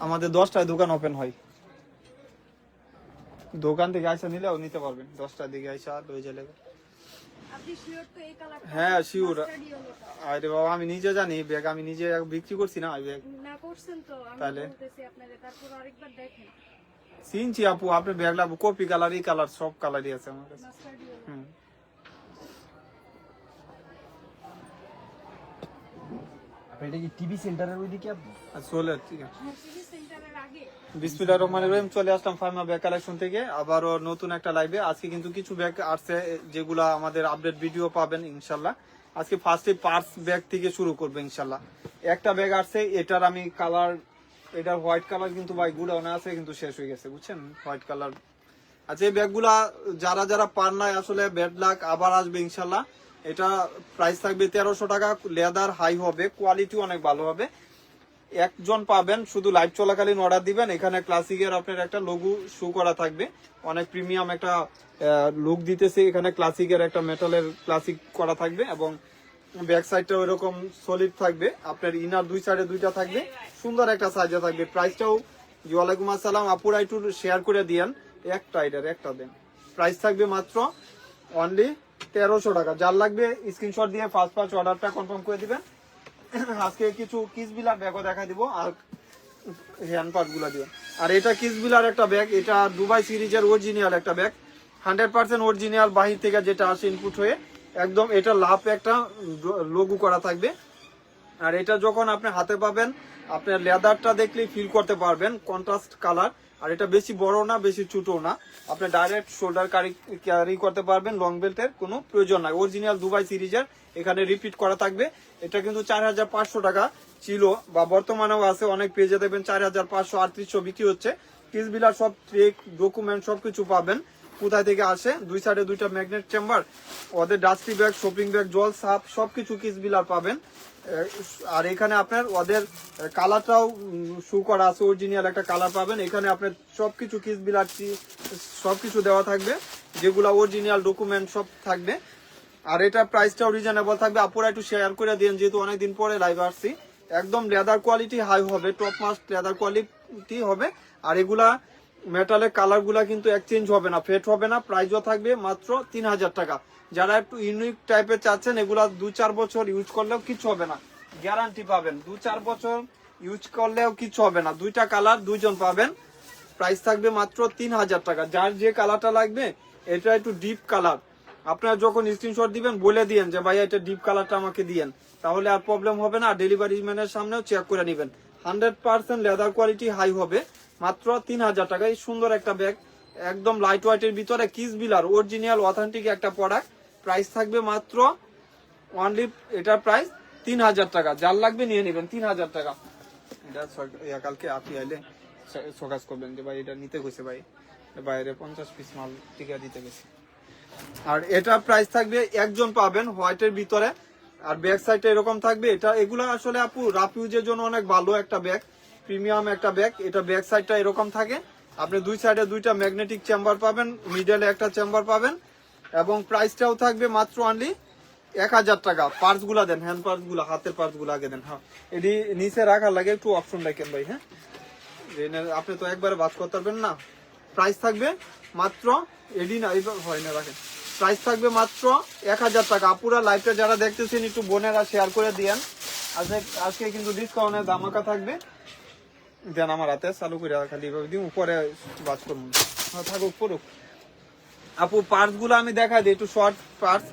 আমাদের 10টায় দোকান ওপেন হয়। দোকান থেকে আইসা নিলেও নিতে পারবেন, 10টার দিকে আইসা লয়ে যাবে। হ্যাঁ শিওর। আরে বাবা আমি নিজে জানি, ব্যাগ আমি নিজে বিক্রি করছি না ব্যাগ। তাহলে চিনছি আপু, আপনার ব্যাগ লাগবে কপি কালার, এই কালার সব কালারই আছে আমার কাছে। এটা কি টিভি সেন্টারের ওইদিকে আপনি? চলে ঠিক আছে। বিসমিল্লাহির রহমানির রহিম। চলে আসলাম ফার্মা ব্যাগ কালেকশন থেকে আবারও নতুন একটা লাইভে। আজকে কিন্তু কিছু ব্যাগ আসছে যেগুলা আমাদের আপডেট ভিডিও পাবেন ইনশাল্লাহ। আজকে ফার্স্টে পার্স ব্যাগ থেকে শুরু করবো ইনশাল্লাহ। একটা ব্যাগ আসছে, এটার আমি কালার, এটার হোয়াইট কালার কিন্তু ভাই গুড়ানো আছে, কিন্তু শেষ হয়ে গেছে বুঝছেন, হোয়াইট কালার। আচ্ছা এই ব্যাগগুলা যারা যারা পার নাই আসলে ব্যাড লাক, আবার আসবে ইনশাল্লাহ। এটা প্রাইস থাকবে 1300 টাকা। লেদার হাই হবে, কোয়ালিটি অনেক ভালো হবে। একজন পাবেন, শুধু লাইভ চলাকালীন অর্ডার দিবেন। এখানে ক্লাসিকের আপনার একটা লোগো শো করা থাকবে, অনেক প্রিমিয়াম একটা লুক দিতেছে। এখানে ক্লাসিকের একটা মেটালের ক্লাসিক করা থাকবে এবং ব্যাক সাইডটা ওইরকম সলিড থাকবে। আপনার ইনার দুই সাইডে দুইটা থাকবে, সুন্দর একটা সাইজে থাকবে। প্রাইসটাও ওয়ালাইকুম আসসালাম আপুরা একটু শেয়ার করে দিয়েন, একটা এটার একটা দেন। প্রাইস থাকবে মাত্র অনলি 1300 টাকা। যার লাগবে স্ক্রিনশট দিয়ে ফার্স্ট অর্ডারটা কনফার্ম করে দিবেন। আজকে কিছু কিস বিলার ব্যাগও দেখা দিব আর হ্যান্ড পার্ট গুলা দিয়ে। আর এটা কিস বিলার একটা ব্যাগ, এটা দুবাই সিরিজের অরিজিনাল একটা ব্যাগ, 100% অরিজিনাল, বাহির থেকে যেটা আসে ইনপুট হয়ে একদম। এটা লাভ একটা লোগো করা থাকবে। আর এটা যখন আপনি হাতে পাবেন, আপনার লেদারটা দেখলেই ফিল করতে পারবেন, কন্ট্রাস্ট কালার। আর এটা বেশি বড় না বেশি ছোট না, আপনি ডাইরেক্ট শোল্ডার ক্যারি করতে পারবেন, লং বেল্টের কোনো প্রয়োজন নাই। অরিজিনাল দুবাই সিরিজের, এখানে রিপিট করা থাকবে। এটা কিন্তু 4500 টাকা ছিল বা বর্তমানেও আছে, অনেক পেজে দেবেন 4500 3800 বিক্রি হচ্ছে। কিস বিলার সব ট্রেক ডকুমেন্ট সবকিছু পাবেন। কোথায় থেকে আসে, দুই সাইডে দুইটা ম্যাগনেট চেম্বার, ওদের ডাস্টি ব্যাগ, শপিং ব্যাগ, জল সাপ সবকিছু কিস বিলার পাবেন। আর এখানে আপনার ওদের কালারটাও শু করা আছে, অরিজিনাল একটা কালার পাবেন। এখানে আপনার সবকিছু কিস বিলার সবকিছু দেওয়া থাকবে, যেগুলো অরিজিনাল ডকুমেন্ট সব থাকবে। আর এটা প্রাইসটাও রিজনেবল থাকবে। আপুরা একটু শেয়ার করে দিন, যেহেতু অনেকদিন পরে লাইভ আসছি। একদম লেদার কোয়ালিটি হাই হবে, টপ মাস্ট লেদার কোয়ালিটি হবে। আর এগুলা মেটালের কালার গুলা কিন্তু এক্সচেঞ্জ হবে না, ফেট হবে না। প্রাইসও থাকবে মাত্র 3000 টাকা। যারা একটু ইউনিক টাইপের চাচ্ছেন, এগুলা 2-4 বছর ইউজ করলেও কিছু হবে না, গ্যারান্টি পাবেন। 2-4 বছর ইউজ করলেও কিছু হবে না। দুইটা কালার দুইজন পাবেন। প্রাইস থাকবে মাত্র 3000 টাকা। যার যে কালারটা লাগবে, এটা একটু ডিপ কালার, আপনারা যখন স্ক্রিনশট দিবেন বলে দিয়েন যে ভাইয়া এটা ডিপ কালারটা আমাকে দিয়েন, তাহলে আর প্রবলেম হবে না। ডেলিভারি ম্যানের সামনেও চেক করে নেবেন। 100% লেদার কোয়ালিটি হাই হবে, মাত্র 3000 টাকা। এই সুন্দর একটা ব্যাগ, একদম লাইট ওয়েটের ভিতরে, কিস বিলার অরিজিনাল অথেন্টিক একটা প্রোডাক্ট। প্রাইস থাকবে মাত্র অনলি, এটার প্রাইস 3000 টাকা। যার লাগবে নিয়ে নেবেন, 3000 টাকা। এটা কালকে আপনি আইলে সকাজ করবেন যে ভাই এটা নিতে গেছে, ভাই বাইরে 50 পিস মাল টিকা দিতে গেছে। আর এটা প্রাইস থাকবে, একজন পাবেন হোয়াইটের ভিতরে। আর ব্যাক সাইডটা এরকম থাকবে। এটা এগুলা আসলে আপু রাফ ইউজের জন্য অনেক ভালো একটা ব্যাগ, প্রিমিয়াম একটা ব্যাগ। এটা ব্যাক সাইডটা এরকম থাকে, আপনি দুই সাইডে দুইটা ম্যাগনেটিক চেম্বার পাবেন, মিডলে একটা চেম্বার পাবেন। এবং প্রাইসটাও থাকবে মাত্র অনলি 1000 টাকা। পার্টস গুলা দেন, হ্যান্ড পার্টস গুলা, হাতের পার্টস গুলা আগে দেন। হ্যাঁ, এটি নিচে রাখার লাগে একটু অপশন রাখেন ভাই। হ্যাঁ, আপনি তো একবারে বাদ করতে পারবেন না। প্রাইস থাকবে মাত্র, এডি না হয় না, রাখেন। প্রাইস থাকবে মাত্র 1000 টাকা। আপুরা লাইভটা যারা দেখতেছেন একটু বোনেরা শেয়ার করে দিয়েন। আজকে কিন্তু ডিসকাউন্টের ধামাকা থাকবে। দেন আমার হাতে চালু করে খালি দিন, উপরে বাজ করুন, থাকুক পড়ুক। আপু পার্টস গুলো আমি দেখা দিই, একটু শর্ট পার্টস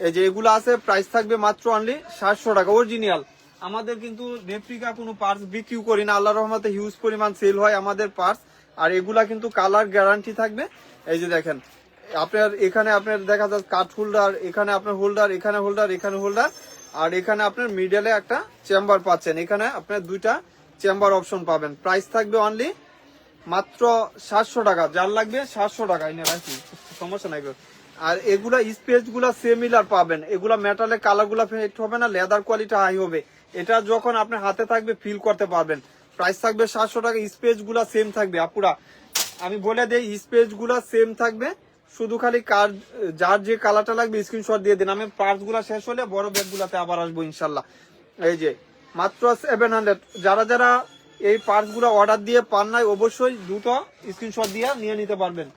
এই যে এগুলো আছে। প্রাইস থাকবে মাত্র অনলি 700 টাকা। অরিজিনাল, আমাদের কিন্তু রেপ্লিকা কোনো পার্টস বিক্রি করি না, আল্লাহর রহমতে হিউজ পরিমাণ সেল হয় আমাদের পার্টস। আর এগুলা কিন্তু কালার গ্যারান্টি থাকবে। এই যে দেখেন, আপনার এখানে আপনার দেখা যাচ্ছে কাট হোল্ডার, এখানে আপনার হোল্ডার, এখানে হোল্ডার, এখানে হোল্ডার। আর এখানে আপনার মিডলে একটা চেম্বার পাচ্ছেন, এখানে আপনার দুইটা চেম্বার অপশন পাবেন। প্রাইস থাকবে অনলি মাত্র 700 টাকা। যার লাগবে 700 টাকা এনে রাখি, সমস্যা নাই। আর এগুলা স্পেস গুলা সিমিলার পাবেন, এগুলা মেটালের কালার গুলা ফেট হবে না, লেদার কোয়ালিটি হাই হবে। এটা যখন আপনার হাতে থাকবে ফিল করতে পারবেন। প্রাইস থাকবে 700 টাকা। স্পেস গুলা সেম থাকবে আপুরা, আমি বলে দেই স্পেস গুলা সেম থাকবে, শুধু খালি যার যে কালারটা লাগবে স্ক্রিনশট দিয়ে দিন। আমি পার্টস গুলা শেষ হলে বড় ব্যাগ গুলাতে আবার আসবো ইনশাল্লাহ। এই যে মাত্র 700। যারা যারা এই পার্টস গুলা অর্ডার দিয়ে পান নাই অবশ্যই দ্রুত স্ক্রিনশট দিয়ে নিয়ে নিতে পারবেন,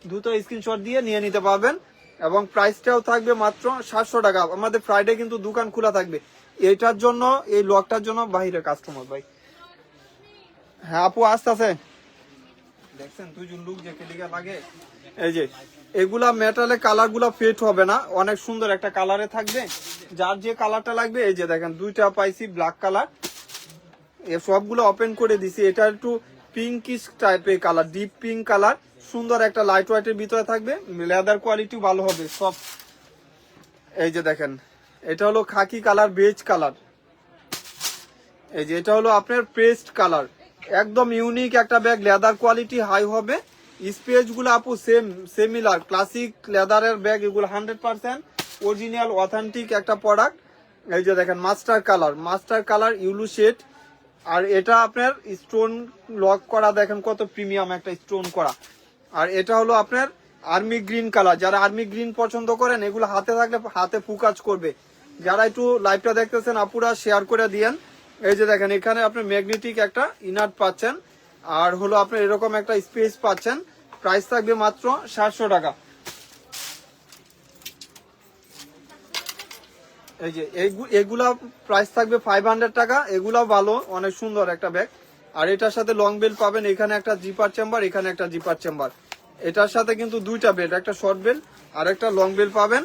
দ্রুত স্ক্রিনশট দিয়ে নিয়ে নিতে পারবেন। এবং প্রাইসটাও থাকবে মাত্র 700 টাকা। আমাদের ফ্রাইডে কিন্তু দোকান খোলা থাকবে। এটার জন্য এই লকটার জন্য বাইরে কাস্টমার ভাই। হ্যাঁ আপু আসতেছে, দেখছেন দুইজন লোক যে কেদিকে লাগে। এই যে এগুলা মেটালে কালার গুলা ফেট হবে না, অনেক সুন্দর একটা কালারে থাকবে। যার যে কালারটা লাগবে এই যে দেখেন দুইটা পাইছি ব্ল্যাক কালার, এ সবগুলো ওপেন করে দিছি। এটা একটু পিঙ্কিশ টাইপের কালার, ডিপ পিঙ্ক কালার, সুন্দর একটা লাইট ওয়েটের ভিতরে থাকবে, লেদার কোয়ালিটি ভালো হবে সব। এই যে দেখেন এটা হলো খাকি কালার, বেজ কালার। এই যে এটা হলো আপনার পেস্ট কালার, একদম ইউনিক একটা ব্যাগ, লেদার কোয়ালিটি হাই হবে। স্পেস গুলো আপু সেম সিমিলার ক্লাসিক লেদারের ব্যাগ, এগুলো 100% অরিজিনাল অথেন্টিক একটা প্রোডাক্ট। এই যে দেখেন মাস্টার কালার ইউলু শেড। আর এটা আপনার স্টোন লক করা, দেখেন কত প্রিমিয়াম একটা স্টোন করা। আর এটা হলো আপনার আর্মি গ্রিন কালার, যারা আর্মি গ্রিন পছন্দ করেন এগুলো হাতে থাকলে হাতে ফুকাজ করবে। যারা একটু লাইভটা দেখতেছেন আপুরা শেয়ার করে দিয়েন। এই যে দেখেন এখানে আপনি ম্যাগনেটিক একটা ইনার্ট পাচ্ছেন, আর হলো আপনি এরকম একটা স্পেস পাচ্ছেন। প্রাইস থাকবে মাত্র 700 টাকা। এই যে এগুলা প্রাইস থাকবে 500 টাকা। এগুলা ভালো, অনেক সুন্দর একটা ব্যাগ। আর এটার সাথে লং বেল্ট পাবেন, এখানে একটা জিপার চেম্বার, এখানে একটা জিপার চেম্বার। এটার সাথে কিন্তু দুইটা বেল্ট, একটা শর্ট বেল্ট আর একটা লং বেল্ট পাবেন।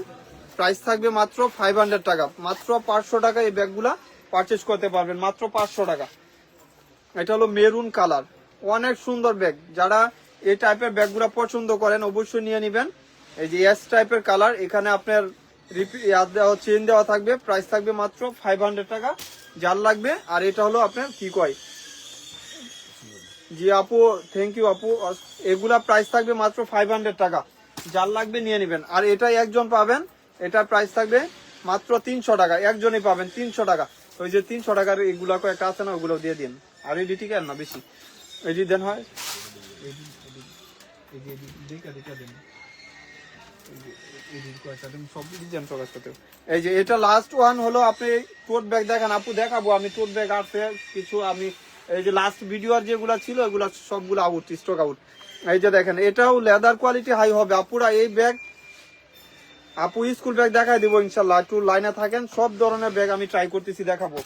প্রাইস থাকবে মাত্র 500 টাকা। মাত্র 500 টাকা এই ব্যাগগুলা পারচেজ করতে পারবেন, মাত্র 500 টাকা। এটা হলো মেরুন কালার, অনেক সুন্দর ব্যাগ। যারা এই টাইপের ব্যাগগুলা পছন্দ করেন অবশ্যই নিয়ে নেবেন। এই যে এস টাইপের কালার, এখানে আপনার চেন দেওয়া থাকবে। প্রাইস থাকবে মাত্র 500 টাকা যার লাগবে। আর এটা হলো আপনার কি কয়, জি আপু থ্যাংক ইউ আপু। এগুলা প্রাইস থাকবে মাত্র 500 টাকা, যার লাগবে নিয়ে নেবেন। আর এটা একজন পাবেন, এটার প্রাইস থাকবে মাত্র 300 টাকা, একজনই পাবেন 300 টাকা। ওই যে 300 টাকার এগুলা কয়েকটা আছে না, ওগুলো দিয়ে দিন। আর এডি ঠিক আছে না বেশি, এডি দেন হয় এই যে এটা লাস্ট ওয়ান হলো আপনি টোট ব্যাগ দেখেন আপু, দেখাবো আমি টোট ব্যাগ আছে কিছু। আমি এই যে লাস্ট ভিডিওর যেগুলা ছিল এগুলা সবগুলো আউট, স্টক আউট। এই যে দেখেন এটাও লেদার কোয়ালিটি হাই হবে আপুরা। এই ব্যাগ আপু স্কুল ব্যাগ দেখাই দিব ইনশাল্লাহ, একটু লাইনে থাকেন। সব ধরনের ব্যাগ আমি ট্রাই করতেছি, দেখাবো।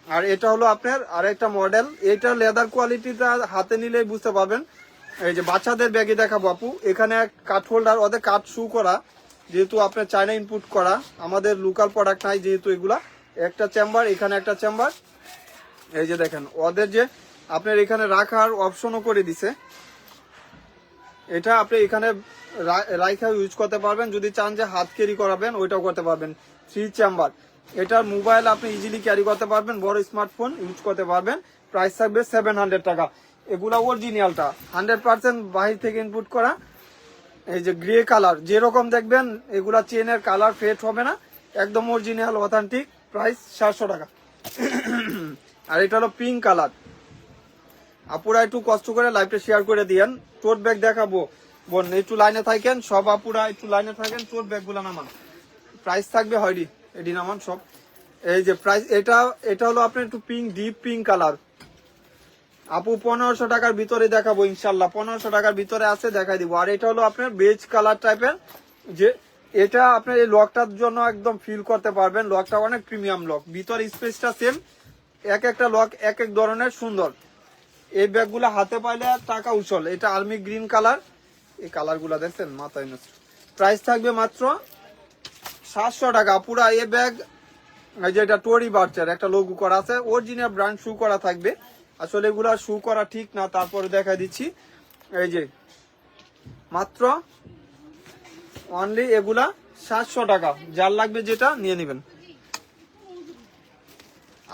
আর এটা হলো আপনার আরেকটা মডেল, এটা লেদার কোয়ালিটিটা হাতে নিলেই বুঝতে পারবেন। এই যে বাচ্চাদের ব্যাগে দেখাবো আপু, এখানে কাঠ হোল্ডার, ওদের কাঠ শু করা, যেহেতু আপনার চায়না ইনপুট করা, আমাদের লোকাল প্রোডাক্ট নাই যেহেতু এগুলা। একটা চেম্বার, এখানে একটা চেম্বার। এই যে দেখেন ওদের যে আপনার এখানে রাখার অপশনও করে দিছে, এটা আপনি এখানে রাইখা ইউজ করতে পারবেন। যদি চান যে হাত ক্যারি করাবেন ওইটাও করতে পারবেন। 3 চেম্বার, এটার মোবাইল আপনি ইজিলি ক্যারি করতে পারবেন, বড় স্মার্টফোন ইউজ করতে পারবেন। প্রাইস থাকবে 700 টাকা। এগুলা অরিজিনালটা 100% বাহির থেকে ইনপুট করা। এই যে গ্রে কালার, যেরকম দেখবেন এগুলা চেনের কালার ফেড হবে না, একদম অরিজিনাল অথেন্টিক। প্রাইস 700 টাকা। আর এটা হলো পিঙ্ক কালার। আপুরা একটু কষ্ট করে লাইভটা শেয়ার করে দিয়েন। টোট ব্যাগ দেখাবো বোন, একটু লাইনে থাকেন সব আপুরা, একটু লাইনে থাকেন। টোট ব্যাগ গুলা নামান, প্রাইস থাকবে হয়ডি এডি নামান সব। এই যে প্রাইস এটা হলো আপনার একটু পিঙ্ক, ডিপ পিঙ্ক কালার। আপু 1500 টাকার ভিতরে দেখাবো ইনশাল্লাহ, 1500 টাকার ভিতরে আছে দেখাই দিব। আর এটা হলো আপনার বেজ কালার টাইপের, যে এটা আপনার এই লকটার জন্য একদম ফিল করতে পারবেন। লকটা অনেক প্রিমিয়াম লক, ভিতর স্পেসটা সেম, এক একটা লক এক এক ধরনের সুন্দর। এই ব্যাগগুলো হাতে পাইলে টাকা উছল। এটা আর্মি গ্রিন কালার, এই কালার গুলা দেখছেন মাথায় নষ্ট। প্রাইস থাকবে মাত্র 700 টাকা পুরা এই ব্যাগ। এই যে এটা টোরি বার্চার একটা লোগো করা আছে, অরিজিনাল ব্র্যান্ড শু করা থাকবে। আসলে এগুলা শু করা ঠিক না, তারপরে দেখা দিচ্ছি। এই যে মাত্র অনলি এগুলা 700 টাকা, যার লাগবে যেটা নিয়ে নেবেন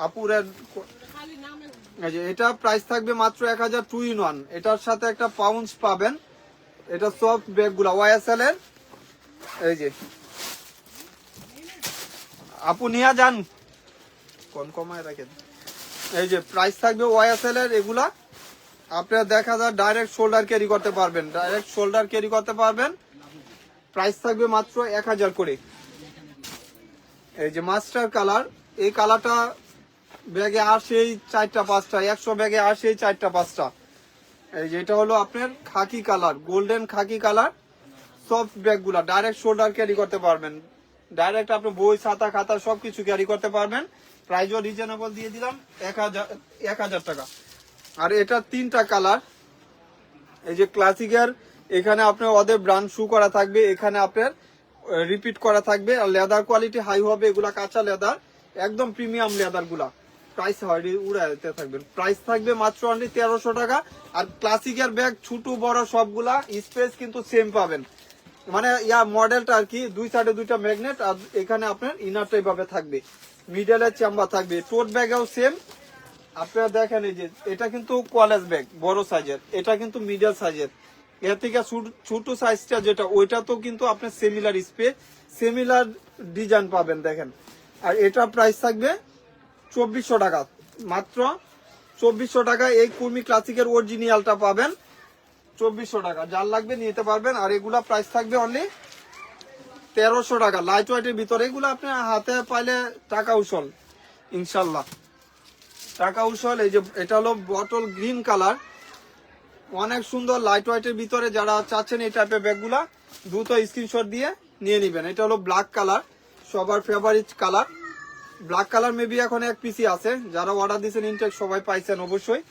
আপুরের। এই যে এটা প্রাইস থাকবে মাত্র 1000, 2 in 1। এটার সাথে একটা পাউন্স পাবেন। এটা সফট ব্যাগ গুলা ওয়াইএসএল এর। এই যে আপু নিয়ে যান, কোন কমায় রাখেন। এই যে প্রাইস থাকবে ওয়াইএসএল এর এগুলা। আপনারা দেখা যায় ডাইরেক্ট শোল্ডার ক্যারি করতে পারবেন, ডাইরেক্ট শোল্ডার ক্যারি করতে পারবেন। প্রাইস থাকবে মাত্র 1000 করে। এই যে মাস্টার কালার, এই কালারটা ব্যাগে আসেই 4টা 5টা, 100 ব্যাগে আসেই 4টা 5টা। এই যে এটা হলো আপনার khaki colour, golden khaki colour. Soft ব্যাগগুলা ডাইরেক্ট শোল্ডার ক্যারি করতে পারবেন, ডাইরেক্ট আপনি বই খাতা খাতা সবকিছু ক্যারি করতে পারবেন। প্রাইসও রিজনেবল দিয়ে দিলাম 1000 টাকা। আর এটা 3টা কালার, এই যে ক্লাসিকের, এখানে আপনার ওদের ব্র্যান্ড শু করা থাকবে, এখানে আপনার রিপিট করা থাকবে। আর লেদার কোয়ালিটি হাই হবে, এগুলা কাঁচা লেদার, একদম প্রিমিয়াম লেদার গুলা। প্রাইস উড়াইতে থাকবেন, প্রাইস থাকবে মাত্র অনলি 1300 টাকা। আর ক্লাসিকের ব্যাগ ছোট বড় সবগুলা স্পেস কিন্তু সেম পাবেন, মানে ইয়া মডেলটা আর কি, দুই সাইডে 2টা ম্যাগনেট, আর এখানে আপনার ইনারটা এইভাবে থাকবে, মিডলের চেম্বার থাকবে। টোট ব্যাগেও সেম। আপনারা দেখেন এই যে এটা কিন্তু কলেজ ব্যাগ বড় সাইজের, এটা কিন্তু মিডল সাইজের। এর থেকে ছোট সাইজটা যেটা, ওইটা তো কিন্তু আপনার সিমিলার স্পেস, সিমিলার ডিজাইন পাবেন দেখেন। আর এটা প্রাইস থাকবে 2400 টাকা, মাত্র 2400 টাকা। এই কুর্মি ক্লাসিকের অরিজিনালটা পাবেন 2400 টাকা, যার লাগবে নিতে পারবেন। আর এগুলা প্রাইস থাকবে অনলি 1300 টাকা, লাইট ওয়েটের ভিতরে। এগুলো আপনি হাতে পাইলে টাকা উসল, ইনশাল্লাহ টাকা উসল। এই যে এটা হলো বটল গ্রিন কালার, অনেক সুন্দর লাইট ওয়েটের ভিতরে। যারা চাচ্ছেন এই টাইপের ব্যাগগুলা দ্রুত স্ক্রিনশট দিয়ে নিয়ে নেবেন। এটা হলো ব্ল্যাক কালার, সবার favourite colour. Black colour maybe এখন 1 পিসি আছে, যারা অর্ডার দিয়েছেন ইনটেক সবাই পাইছেন অবশ্যই।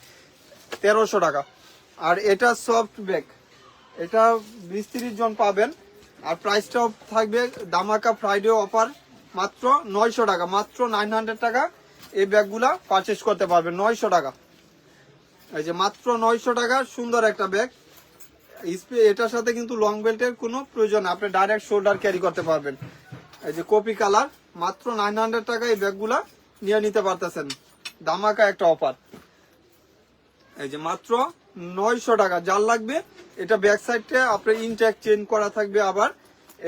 1300 টাকা। আর এটা সফট ব্যাগ, এটা 20-30 জন পাবেন। আর প্রাইসটাও থাকবে দামাকা ফ্রাইডে অফার, মাত্র 900 টাকা, মাত্র 900 টাকা। এই ব্যাগগুলা পারচেস করতে পারবেন 900 টাকা। এই যে মাত্র 900 টাকা, সুন্দর একটা ব্যাগ। এটার সাথে কিন্তু লং বেল্টের কোনো প্রয়োজন, আপনি ডাইরেক্ট শোল্ডার ক্যারি করতে পারবেন। এই যে কপি কালার, মাত্র 900 টাকা এই ব্যাগগুলা নিয়ে নিতে পারতেছেন, দামাকা একটা অফার। এই যে মাত্র 900 টাকা, যার লাগবে। এটা ব্যাক সাইডে আপনার ইনটেক চেঞ্জ করা থাকবে। আবার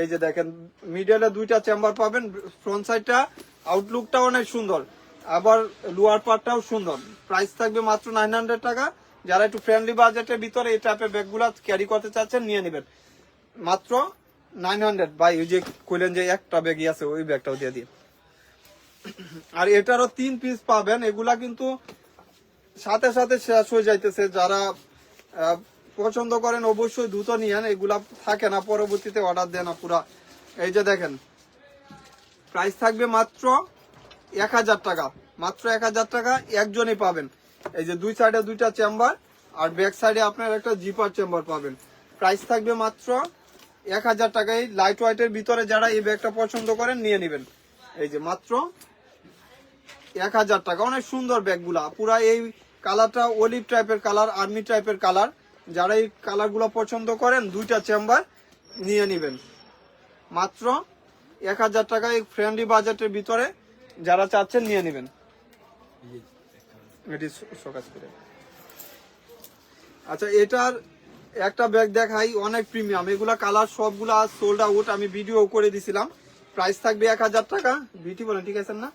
এই যে দেখেন মিডলে 2টা চেম্বার পাবেন, ফ্রন্ট সাইডটা আউটলুকটা অনেক সুন্দর, আবার লোয়ার পার্টটাও সুন্দর। প্রাইস থাকবে মাত্র 900 টাকা। যারা একটু ফ্রেন্ডলি বাজেটের ভিতরে এই টাইপের ব্যাগগুলা ক্যারি করতে চাচ্ছেন নিয়ে নেবেন, মাত্র 900। ভাই ওই যে কইলেন যে একটা ব্যাগই আছে, ওই ব্যাগটাও দিয়ে দিন। আর এটারও 3 পিস পাবেন, এগুলা কিন্তু সাথে সাথে শেষ হয়ে যাইতেছে। যারা পছন্দ করেন অবশ্যই দ্রুত নিয়েন, এগুলা থাকে না, পরবর্তীতে অর্ডার দেন না পুরা। এই যে দেখেন প্রাইস থাকবে মাত্র 1000 টাকা, মাত্র 1000 টাকা, একজনই পাবেন। এই যে 2 সাইডে 2টা চেম্বার, আর ব্যাক সাইডে আপনার একটা জিপার চেম্বার পাবেন। প্রাইস থাকবে মাত্র 1000 টাকায়। লাইট ওয়েটের ভিতরে যারা এই ব্যাগটা পছন্দ করেন নিয়ে নেবেন। এই যে মাত্র 1000 টাকা, অনেক সুন্দর ব্যাগগুলা। পুরা এই কালারটা অলিভ টাইপের কালার, আর্মি টাইপের কালার। যারা এই কালারগুলো পছন্দ করেন 2টা চেম্বার নিয়ে নেবেন, মাত্র 1000 টাকা। এই ফ্রেন্ডলি বাজেটের ভিতরে যারা চাচ্ছেন নিয়ে নেবেন। আচ্ছা, এটার একটা ব্যাগ দেখাই, অনেক প্রিমিয়াম। এগুলা কালার সবগুলা সোল্ড আউট, আমি ভিডিও করে দিছিলাম। প্রাইস থাকবে 1000 টাকা। বিটি বলেন ঠিক আছে না?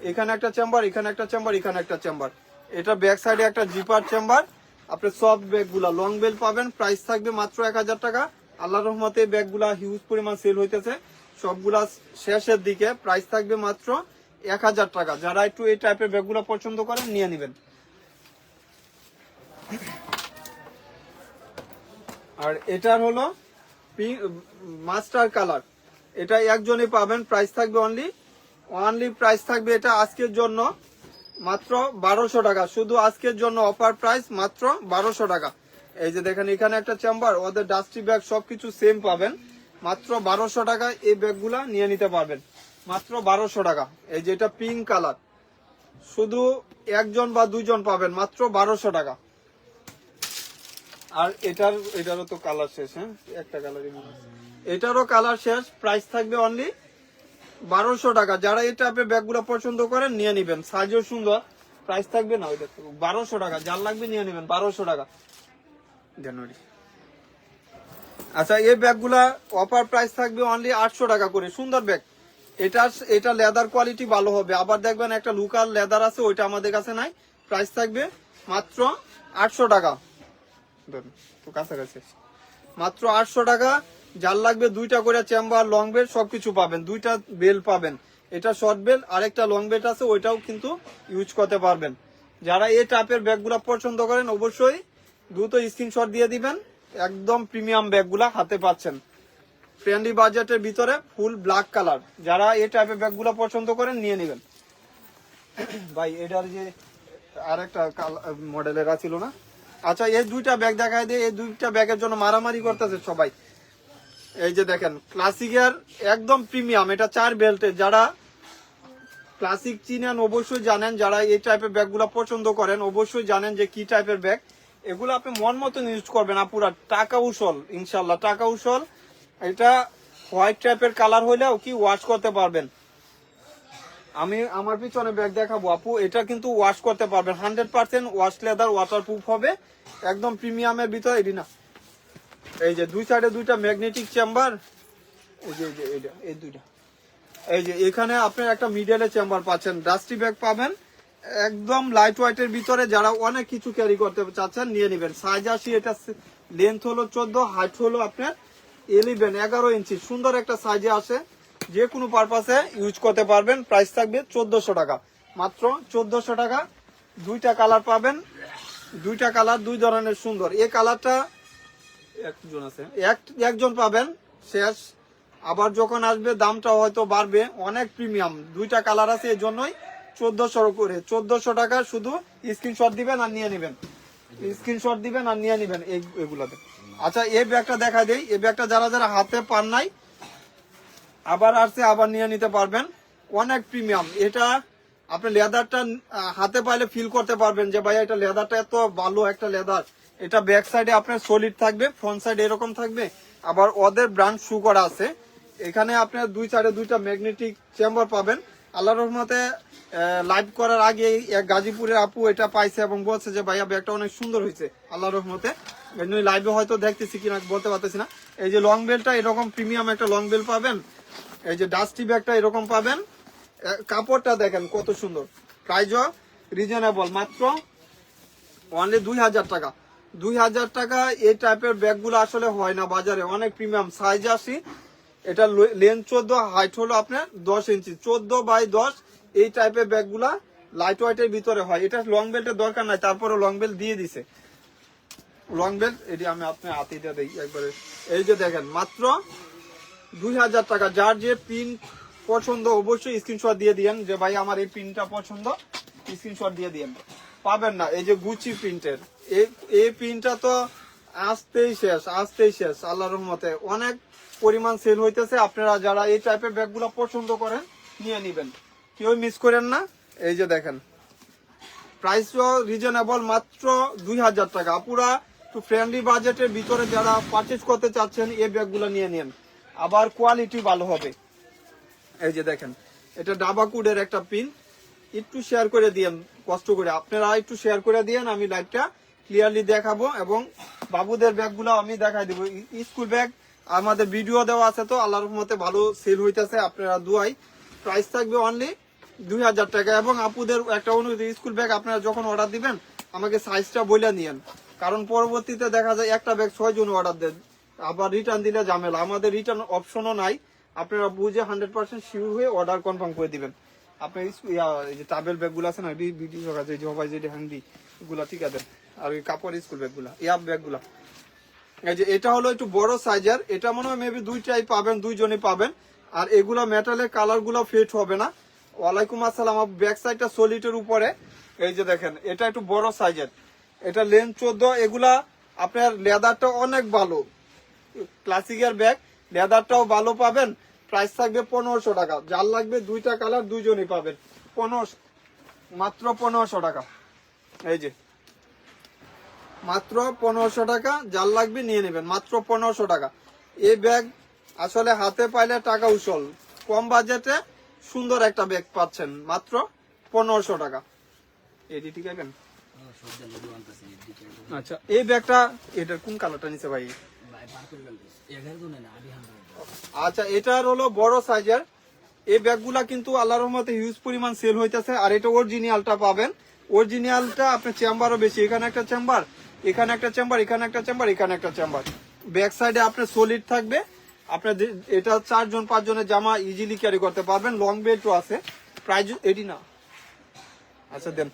এখানে একটা চেম্বার, এখানে একটা চেম্বার, এখানে একটা চেম্বার। এটা ব্যাক সাইডে একটা জিপার চেম্বার। আপনি সব ব্যাগগুলা লং বেল পাবেন। প্রাইস থাকবে মাত্র 1000 টাকা। আল্লাহর রহমতে ব্যাগগুলা হিউজ পরিমাণ সেল হইতেছে, সবগুলা শেষের দিকে। প্রাইস থাকবে মাত্র 1000 টাকা। যারা একটু এই টাইপের ব্যাগগুলা পছন্দ করেন নিয়ে নেবেন। আর এটার হলো মাস্টার কালার, এটা একজনই পাবেন। প্রাইস থাকবে অনলি প্রাইস থাকবে এটা আজকের জন্য মাত্র 1200 টাকা, শুধু আজকের জন্য অফার প্রাইস মাত্র 1200 টাকা। এই যে দেখেন এখানে একটা চেম্বার, ওদের ডাস্টি ব্যাগ সবকিছু সেম পাবেন, মাত্র 1200 টাকা। এই ব্যাগগুলা নিয়ে নিতে পারবেন মাত্র 1200 টাকা। এই যে এটা পিঙ্ক কালার, শুধু একজন বা 2 জন পাবেন, মাত্র 1200 টাকা। আর এটারও তো কালার শেষ, হ্যাঁ একটা কালারই মনে আছে, এটারও কালার শেষ। প্রাইস থাকবে অনলি 1200 টাকা। যারা এই টাইপের ব্যাগগুলো পছন্দ করেন নিয়ে নিবেন, সাইজও সুন্দর। প্রাইস থাকবে না ওইটা 1200 টাকা, যার লাগবে নিয়ে নেবেন 1200 টাকা জানুয়ারি। আচ্ছা, এই ব্যাগগুলা অফার প্রাইস থাকবে অনলি 800 টাকা করে। সুন্দর ব্যাগ, এটা লেদার কোয়ালিটি ভালো হবে। আবার দেখবেন একটা লোকাল লেদার আছে, ওইটা আমাদের কাছে নাই। প্রাইস থাকবে মাত্র 800 টাকা, তো কাছাকাছি মাত্র 800 টাকা। যার লাগবে দুইটা করে চেম্বার লং বেল্ট সবকিছু পাবেন, দুইটা বেল্ট পাবেন। এটা শর্ট বেল্ট, আরেকটা লং বেল্ট আছে, ওইটাও কিন্তু ইউজ করতে পারবেন। যারা এই টাইপের ব্যাগগুলা পছন্দ করেন অবশ্যই দ্রুত স্ক্রিনশট দিয়ে দিবেন। একদম প্রিমিয়াম ব্যাগগুলা হাতে পাচ্ছেন ফ্রেন্ডলি বাজেটের ভিতরে, ফুল ব্ল্যাক কালার। যারা এই টাইপের ব্যাগগুলা পছন্দ করেন নিয়ে নেবেন। ভাই এটার যে আরেকটা মডেলের ছিল না? আচ্ছা, এই দুইটা ব্যাগ দেখায় দিয়ে, এই দুইটা ব্যাগের জন্য মারামারি করতেছে সবাই। এই যে দেখেন ক্লাসিকের একদম প্রিমিয়াম, এটা 4 বেল্টের। যারা ক্লাসিক চিনেন অবশ্যই জানেন, যারা এই টাইপের ব্যাগগুলো পছন্দ করেন অবশ্যই জানেন যে কি টাইপের ব্যাগ এগুলো। আপনি মন মতন ইউজ করবেন, পুরা টাকা উসল, ইনশাল্লাহ টাকা উসল। এটা হোয়াইট টাইপের কালার হইলেও কি ওয়াশ করতে পারবেন। আমি আমার পিছনে ব্যাগ দেখাবো আপু, এটা কিন্তু ওয়াশ করতে পারবেন 100% ওয়াশ লেদার, ওয়াটারপ্রুফ হবে, একদম প্রিমিয়ামের ভিতরে। এটি না, এই যে দুই সাইডে দুইটা ম্যাগনেটিক চেম্বার, এই যে এই দুইটা, এই যে এখানে আপনি একটা মিডলে চেম্বার পাচ্ছেন। ডাস্টি ব্যাগ পাবেন একদম লাইট ওয়েটের ভিতরে। যারা অনেক কিছু ক্যারি করতে চাচ্ছেন নিয়ে নেবেন। সাইজ আসি, এটা লেন্থ হলো 14, হাইট হলো আপনার 11 ইঞ্চি। সুন্দর একটা সাইজে আসে, যে কোনো পারপাসে ইউজ করতে পারবেন। প্রাইস থাকবে 1400 টাকা, মাত্র 1400 টাকা। দুইটা কালার পাবেন, দুইটা কালার দুই ধরনের সুন্দর। এই কালারটা একজন আছে, একজন পাবেন শেষ। আবার যখন আসবে দামটা হয়তো বাড়বে, অনেক প্রিমিয়াম। দুইটা কালার আছে, এই জন্যই 1400 করে, 1400 টাকা। শুধু স্ক্রিনশট দিবেন আর নিয়ে নেবেন, স্ক্রিনশট দিবেন আর নিয়ে নেবেন এগুলাতে। আচ্ছা, এই ব্যাগটা দেখা দেই। এই ব্যাগটা যারা যারা হাতে পান নাই, আবার আসছে, আবার নিয়ে নিতে পারবেন। অনেক প্রিমিয়াম এটা। আপনি লেদারটা হাতে পাইলে ফিল করতে পারবেন যে ভাই এটা লেদারটা এত ভালো একটা লেদার। এটা ব্যাক সাইডে আপনার সলিড থাকবে, ফ্রন্ট সাইডে এরকম থাকবে। আবার ওদের ব্র্যান্ড শু করা আছে। এখানে আপনার দুই সাইডে দুইটা ম্যাগনেটিক চেম্বার পাবেন। আল্লাহর রহমতে লাইভ করার আগে এক গাজীপুরের আপু এটা পাইছে এবং বলছে যে ভাইয়া ব্যাগটা অনেক সুন্দর হয়েছে আল্লাহর রহমতে। লাইভে হয়তো দেখতেছি কিনা বলতে পারতেছি না। এই যে লং বেল্টটা এরকম প্রিমিয়াম একটা লং বেল্ট পাবেন। এই যে ডাস্টি ব্যাগটা এরকম পাবেন। কাপড়টা দেখেন কত সুন্দর। প্রাইসও রিজনেবল, মাত্র অনলি 2000 টাকা। 2000 টাকা। এই টাইপের ব্যাগগুলো আসলে হয় না বাজারে, অনেক প্রিমিয়াম। সাইজ আসি, এটা লেন্থ 14, হাইট হলো আপনার 10 ইঞ্চি, 14x10। এই টাইপের ব্যাগগুলা লাইট ওয়েটের ভিতরে হয়। এটা লং বেল্টের দরকার নাই, তারপরে লং বেল্ট দিয়ে দিছে। লং বেল্ট এটি আমি আপনার হাতে দিয়ে দিই একবারে। এই যে দেখেন মাত্র 2000 টাকা। যার যে প্রিন্ট পছন্দ অবশ্যই স্ক্রিনশট দিয়ে দিয়েন যে ভাই আমার এই প্রিন্টটা পছন্দ, স্ক্রিনশট দিয়ে দিয়েন। পাবেন না এই যে গুচি প্রিন্টের এই প্রিন্টটা তো আসতেই শেষ আল্লাহর রহমতে। অনেক পরিমাণ সেল হইতেছে। আপনারা যারা এই টাইপের ব্যাগগুলো পছন্দ করেন নিয়ে নেবেন, কেউ মিস করেন না। এই যে দেখেন প্রাইসও রিজনেবল, মাত্র 2000 টাকা। পুরা একটু ফ্রেন্ডলি বাজেটের ভিতরে যারা পারচেজ করতে চাচ্ছেন এই ব্যাগগুলো নিয়ে নেন, আবার কোয়ালিটি ভালো হবে। এই যে দেখেন এটা ডাবাকুডের একটা পিন। একটু শেয়ার করে দিয়েন, কষ্ট করে আপনারা একটু শেয়ার করে দিয়েন, আমি লাইভটা ক্লিয়ারলি দেখাবো। এবং বাবুদের ব্যাগগুলো আমি দেখাই দিব। স্কুল ব্যাগ আমাদের ভিডিও দেওয়া আছে, তো আল্লাহর রহমতে ভালো সেল হইতেছে। আপনারা দুয়াই। প্রাইস থাকবে অনলি 2000 টাকা। এবং আপুদের একটা অনুরোধ, স্কুল ব্যাগ আপনারা যখন অর্ডার দিবেন আমাকে সাইজটা বলে নিয়েন, কারণ পরবর্তীতে দেখা যায় একটা ব্যাগ 6 জন অর্ডার দেন, আবার রিটার্ন দিলে ঝামেলা। আমাদের রিটার্ন অপশনও নাই, আপনারা বুঝে 100% শিওর হয়ে অর্ডার কনফার্ম করে দিবেন। আপনার এই যে টাবেল ব্যাগগুলো আছে না, ভিডিও আছে, যে হবাই যেটা হ্যান্ডি এগুলা ঠিক আছে। আর ওই কাপড় স্কুল ব্যাগগুলা, ইয়াব ব্যাগগুলা। এই যে এটা হলো একটু বড় সাইজের, এটা মনে হয় মেবি দুইটাই পাবেন, দুইজনই পাবেন। আর এগুলা মেটালের কালার গুলা ফিট হবে না। ওয়ালাইকুম আসসালাম। ব্যাক সাইডটা সলিডের উপরে। এই যে দেখেন এটা একটু বড় সাইজের, এটা লেন্থ 14। এগুলা আপনার লেদারটা অনেক ভালো, ক্লাসিকের ব্যাগ, লেদারটাও ভালো পাবেন। প্রাইস থাকবে 1500 টাকা। যার লাগবে দুইটা কালার দুইজনই পাবেন 1500, মাত্র 1500 টাকা। এই যে মাত্র 1500 টাকা। যার লাগবে নিয়ে নেবেন, মাত্র 1500 টাকা। এই ব্যাগ আসলে হাতে পাইলে টাকা উসল। কম বাজেটে সুন্দর একটা ব্যাগ পাচ্ছেন মাত্র 1500 টাকা। এটি ঠিক আছে। আচ্ছা, এই ব্যাগটা এটার কোন কালারটা নিছে ভাই? আচ্ছা, এটার হলো বড় সাইজের। এই ব্যাগগুলা কিন্তু আল্লাহর রহমতে হিউজ পরিমাণ সেল হইতেছে। আর এটা অরিজিনালটা পাবেন। অরিজিনালটা আপনার চেম্বারও বেশি। এখানে একটা চেম্বার, এখানে একটা চেম্বার, এখানে একটা চেম্বার, এখানে একটা চেম্বার। ব্যাক সাইডে আপনার সলিড থাকবে, আপনার এটা 4 জন 5 জনের জামা ইজিলি ক্যারি করতে পারবেন। লং বেল্টও আছে। প্রাইস এটি না, আচ্ছা দেন।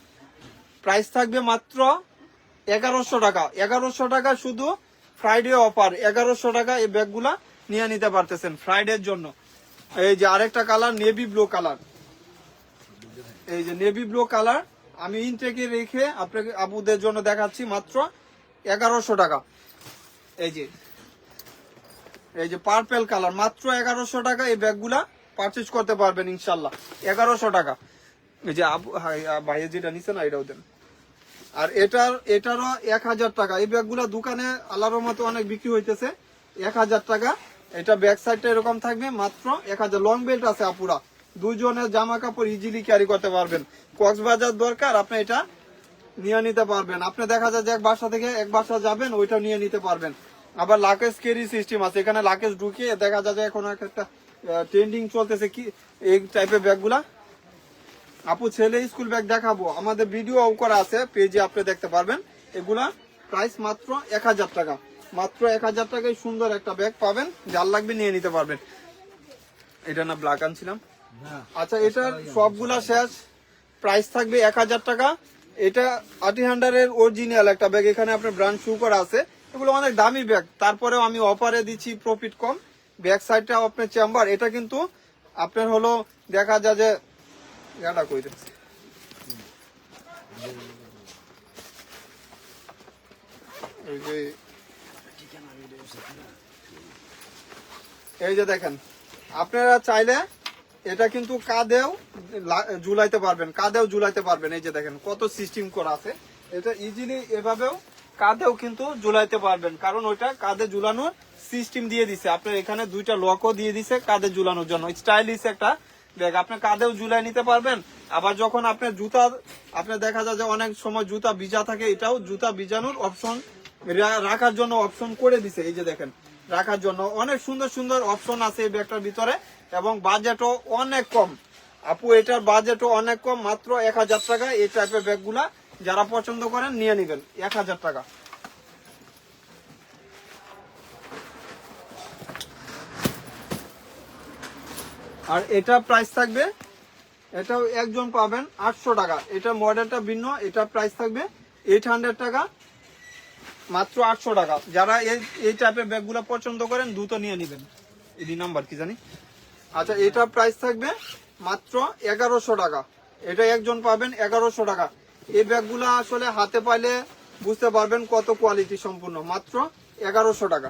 প্রাইস থাকবে মাত্র 1100 টাকা। 1100 টাকা শুধু ফ্রাইডে অফার। 1100 টাকা এই ব্যাগগুলা নিয়ে নিতে পারতেছেন ফ্রাইডের জন্য। এই যে আরেকটা কালার নেভি ব্লু কালার, এই যে নেভি ব্লু কালার আমি ইনটেকে রেখে আপনাকে আপুদের জন্য দেখাচ্ছি মাত্র 1100 টাকা। এই যে পার্পল কালার মাত্র 1100 টাকা। এই ব্যাগগুলা পারচেজ করতে পারবেন ইনশাল্লাহ 1100 টাকা। এই যে ভাইয়ের যেটা নিচ্ছে না এটাও দেন। আর এটারও 1000 টাকা। এই ব্যাগগুলা দোকানে আল্লাহর মতো অনেক বিক্রি হইতেছে 1000 টাকা। এটা ব্যাক সাইডটা এরকম থাকবে মাত্র 1000। লং বেল্ট আছে আপুরা, 2 জনের জামা কাপড় ইজিলি ক্যারি করতে পারবেন। কক্সবাজার দরকার আপনি এটা নিয়ে নিতে পারবেন। আপনি দেখা যায় যে এক বাসা থেকে এক বাসা যাবেন, ওইটা নিয়ে নিতে পারবেন। আবার লাকেজ ক্যারি সিস্টেম আছে, এখানে লাকেজ ঢুকিয়ে দেখা যায় যে এখন একটা ট্রেন্ডিং চলতেছে কি এই টাইপের ব্যাগগুলা। আপু ছেলে স্কুল ব্যাগ দেখাবো, আমাদের ভিডিও করা আছে পেজে, আপনি দেখতে পারবেন। এগুলা প্রাইস মাত্র 1000 টাকা। মাত্র 1000 টাকায় সুন্দর একটা ব্যাগ পাবেন, যার লাগবে নিয়ে নিতে পারবেন। এটা না ব্ল্যাক আনছিলাম। আচ্ছা এটার সবগুলা শেষ। প্রাইস থাকবে 1000 টাকা। এটা আটিহান্ডারের অরিজিনাল একটা ব্যাগ, এখানে আপনার ব্র্যান্ড শু করা আছে। এগুলো অনেক দামি ব্যাগ, তারপরেও আমি অফারে দিচ্ছি, প্রফিট কম। ব্যাক সাইডটা আপনার চেম্বার, এটা কিন্তু আপনার হলো দেখা যায় যে গাটা কই দিচ্ছে। এই যে দেখেন, আপনারা চাইলে এটা কিন্তু কাঁধেও ঝুলাইতে পারবেন, কাঁধেও ঝুলাইতে পারবেন। এই যে দেখেন কত সিস্টেম করা আছে। এটা ইজিলি এভাবেও কাঁধেও কিন্তু ঝুলাইতে পারবেন, কারণ ওইটা কাঁধে ঝুলানোর সিস্টেম দিয়ে দিছে। আপনার এখানে 2টা লকও দিয়ে দিছে কাঁধে ঝুলানোর জন্য। স্টাইলিশ একটা ব্যাগ, আপনার কাঁধেও ঝুলাই নিতে পারবেন। আবার যখন আপনার জুতা, আপনার দেখা যায় যে অনেক সময় জুতা ভিজা থাকে, এটাও জুতা ভিজানোর অপশন রাখার জন্য অপশন করে দিছে। এই যে দেখেন রাখার জন্য অনেক সুন্দর সুন্দর অপশন আছে এই ব্যাগটার ভিতরে, এবং বাজেটও অনেক কম। আপু এটার বাজেটও অনেক কম, মাত্র 1000 টাকা। এই টাইপের ব্যাগগুলা যারা পছন্দ করেন নিয়ে নিবেন 1000 টাকা। আর এটা প্রাইস থাকবে, এটাও একজন পাবেন 800 টাকা। এটা মডেলটা ভিন্ন, এটা প্রাইস থাকবে 800 টাকা, মাত্র 800 টাকা। যারা এই টাইপের ব্যাগগুলো পছন্দ করেন দ্রুত নিয়ে নেবেন। এডি নাম্বার কি জানি। আচ্ছা এটা প্রাইস থাকবে মাত্র 1100 টাকা। এটা একজন পাবেন 1100 টাকা। এই ব্যাগগুলো আসলে হাতে পাইলে বুঝতে পারবেন কত কোয়ালিটি সম্পূর্ণ। মাত্র 1100 টাকা।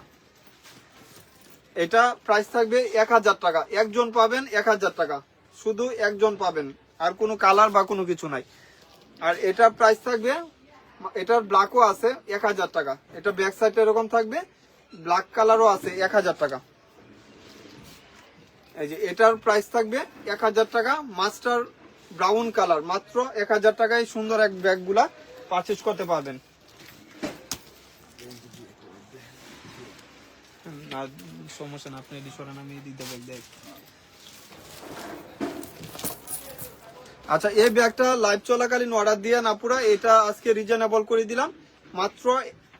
এটা প্রাইস থাকবে 1000 টাকা। একজন পাবেন 1000 টাকা, শুধু একজন পাবেন, আর কোনো কালার বা কোনো কিছু নাই। আর এটা প্রাইস থাকবে, এটার ব্ল্যাকও আছে 1000 টাকা। এটা ব্যাক সাইডটা এরকম থাকবে, ব্ল্যাক কালারও আছে 1000 টাকা। এই যে এটার প্রাইস থাকবে 1000 টাকা, মাস্টার ব্রাউন কালার, মাত্র 1000 টাকায় সুন্দর এক ব্যাগগুলা পারচেজ করতে পারবেন। না সমস্যা না, আপনি এটি সরান, আমি দিতে ব্যাগ দেখ। আচ্ছা এই ব্যাগটা লাইভ চলাকালীন অর্ডার দিয়ে না পুরা, এটা আজকে রিজনেবল করে দিলাম মাত্র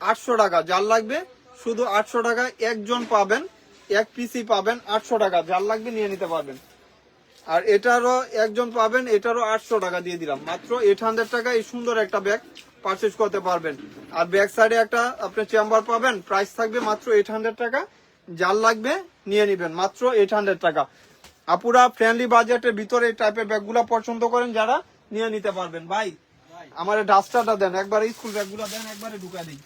800 টাকা। যার লাগবে শুধু 800 টাকা, একজন পাবেন, এক পিসি পাবেন 800 টাকা। যার লাগবে নিয়ে নিতে পারবেন। আর এটারও একজন পাবেন, এটারও 800 টাকা দিয়ে দিলাম, মাত্র 800 টাকা। এই সুন্দর একটা ব্যাগ পারচেজ করতে পারবেন। আর ব্যাক সাইডে একটা আপনি চেম্বার পাবেন, প্রাইস থাকবে মাত্র 800 টাকা। যার লাগবে নিয়ে নিবেন, মাত্র 800 টাকা। আপুরা ফ্রেন্ডলি বাজেটের ভিতরে এই টাইপের ব্যাগগুলো পছন্দ করেন যারা, নিয়ে নিতে পারবেন। ভাই আমার ডাস্টারটা দেন, একবারে স্কুল ব্যাগগুলো দেন, একবারে ঢুকা দিই।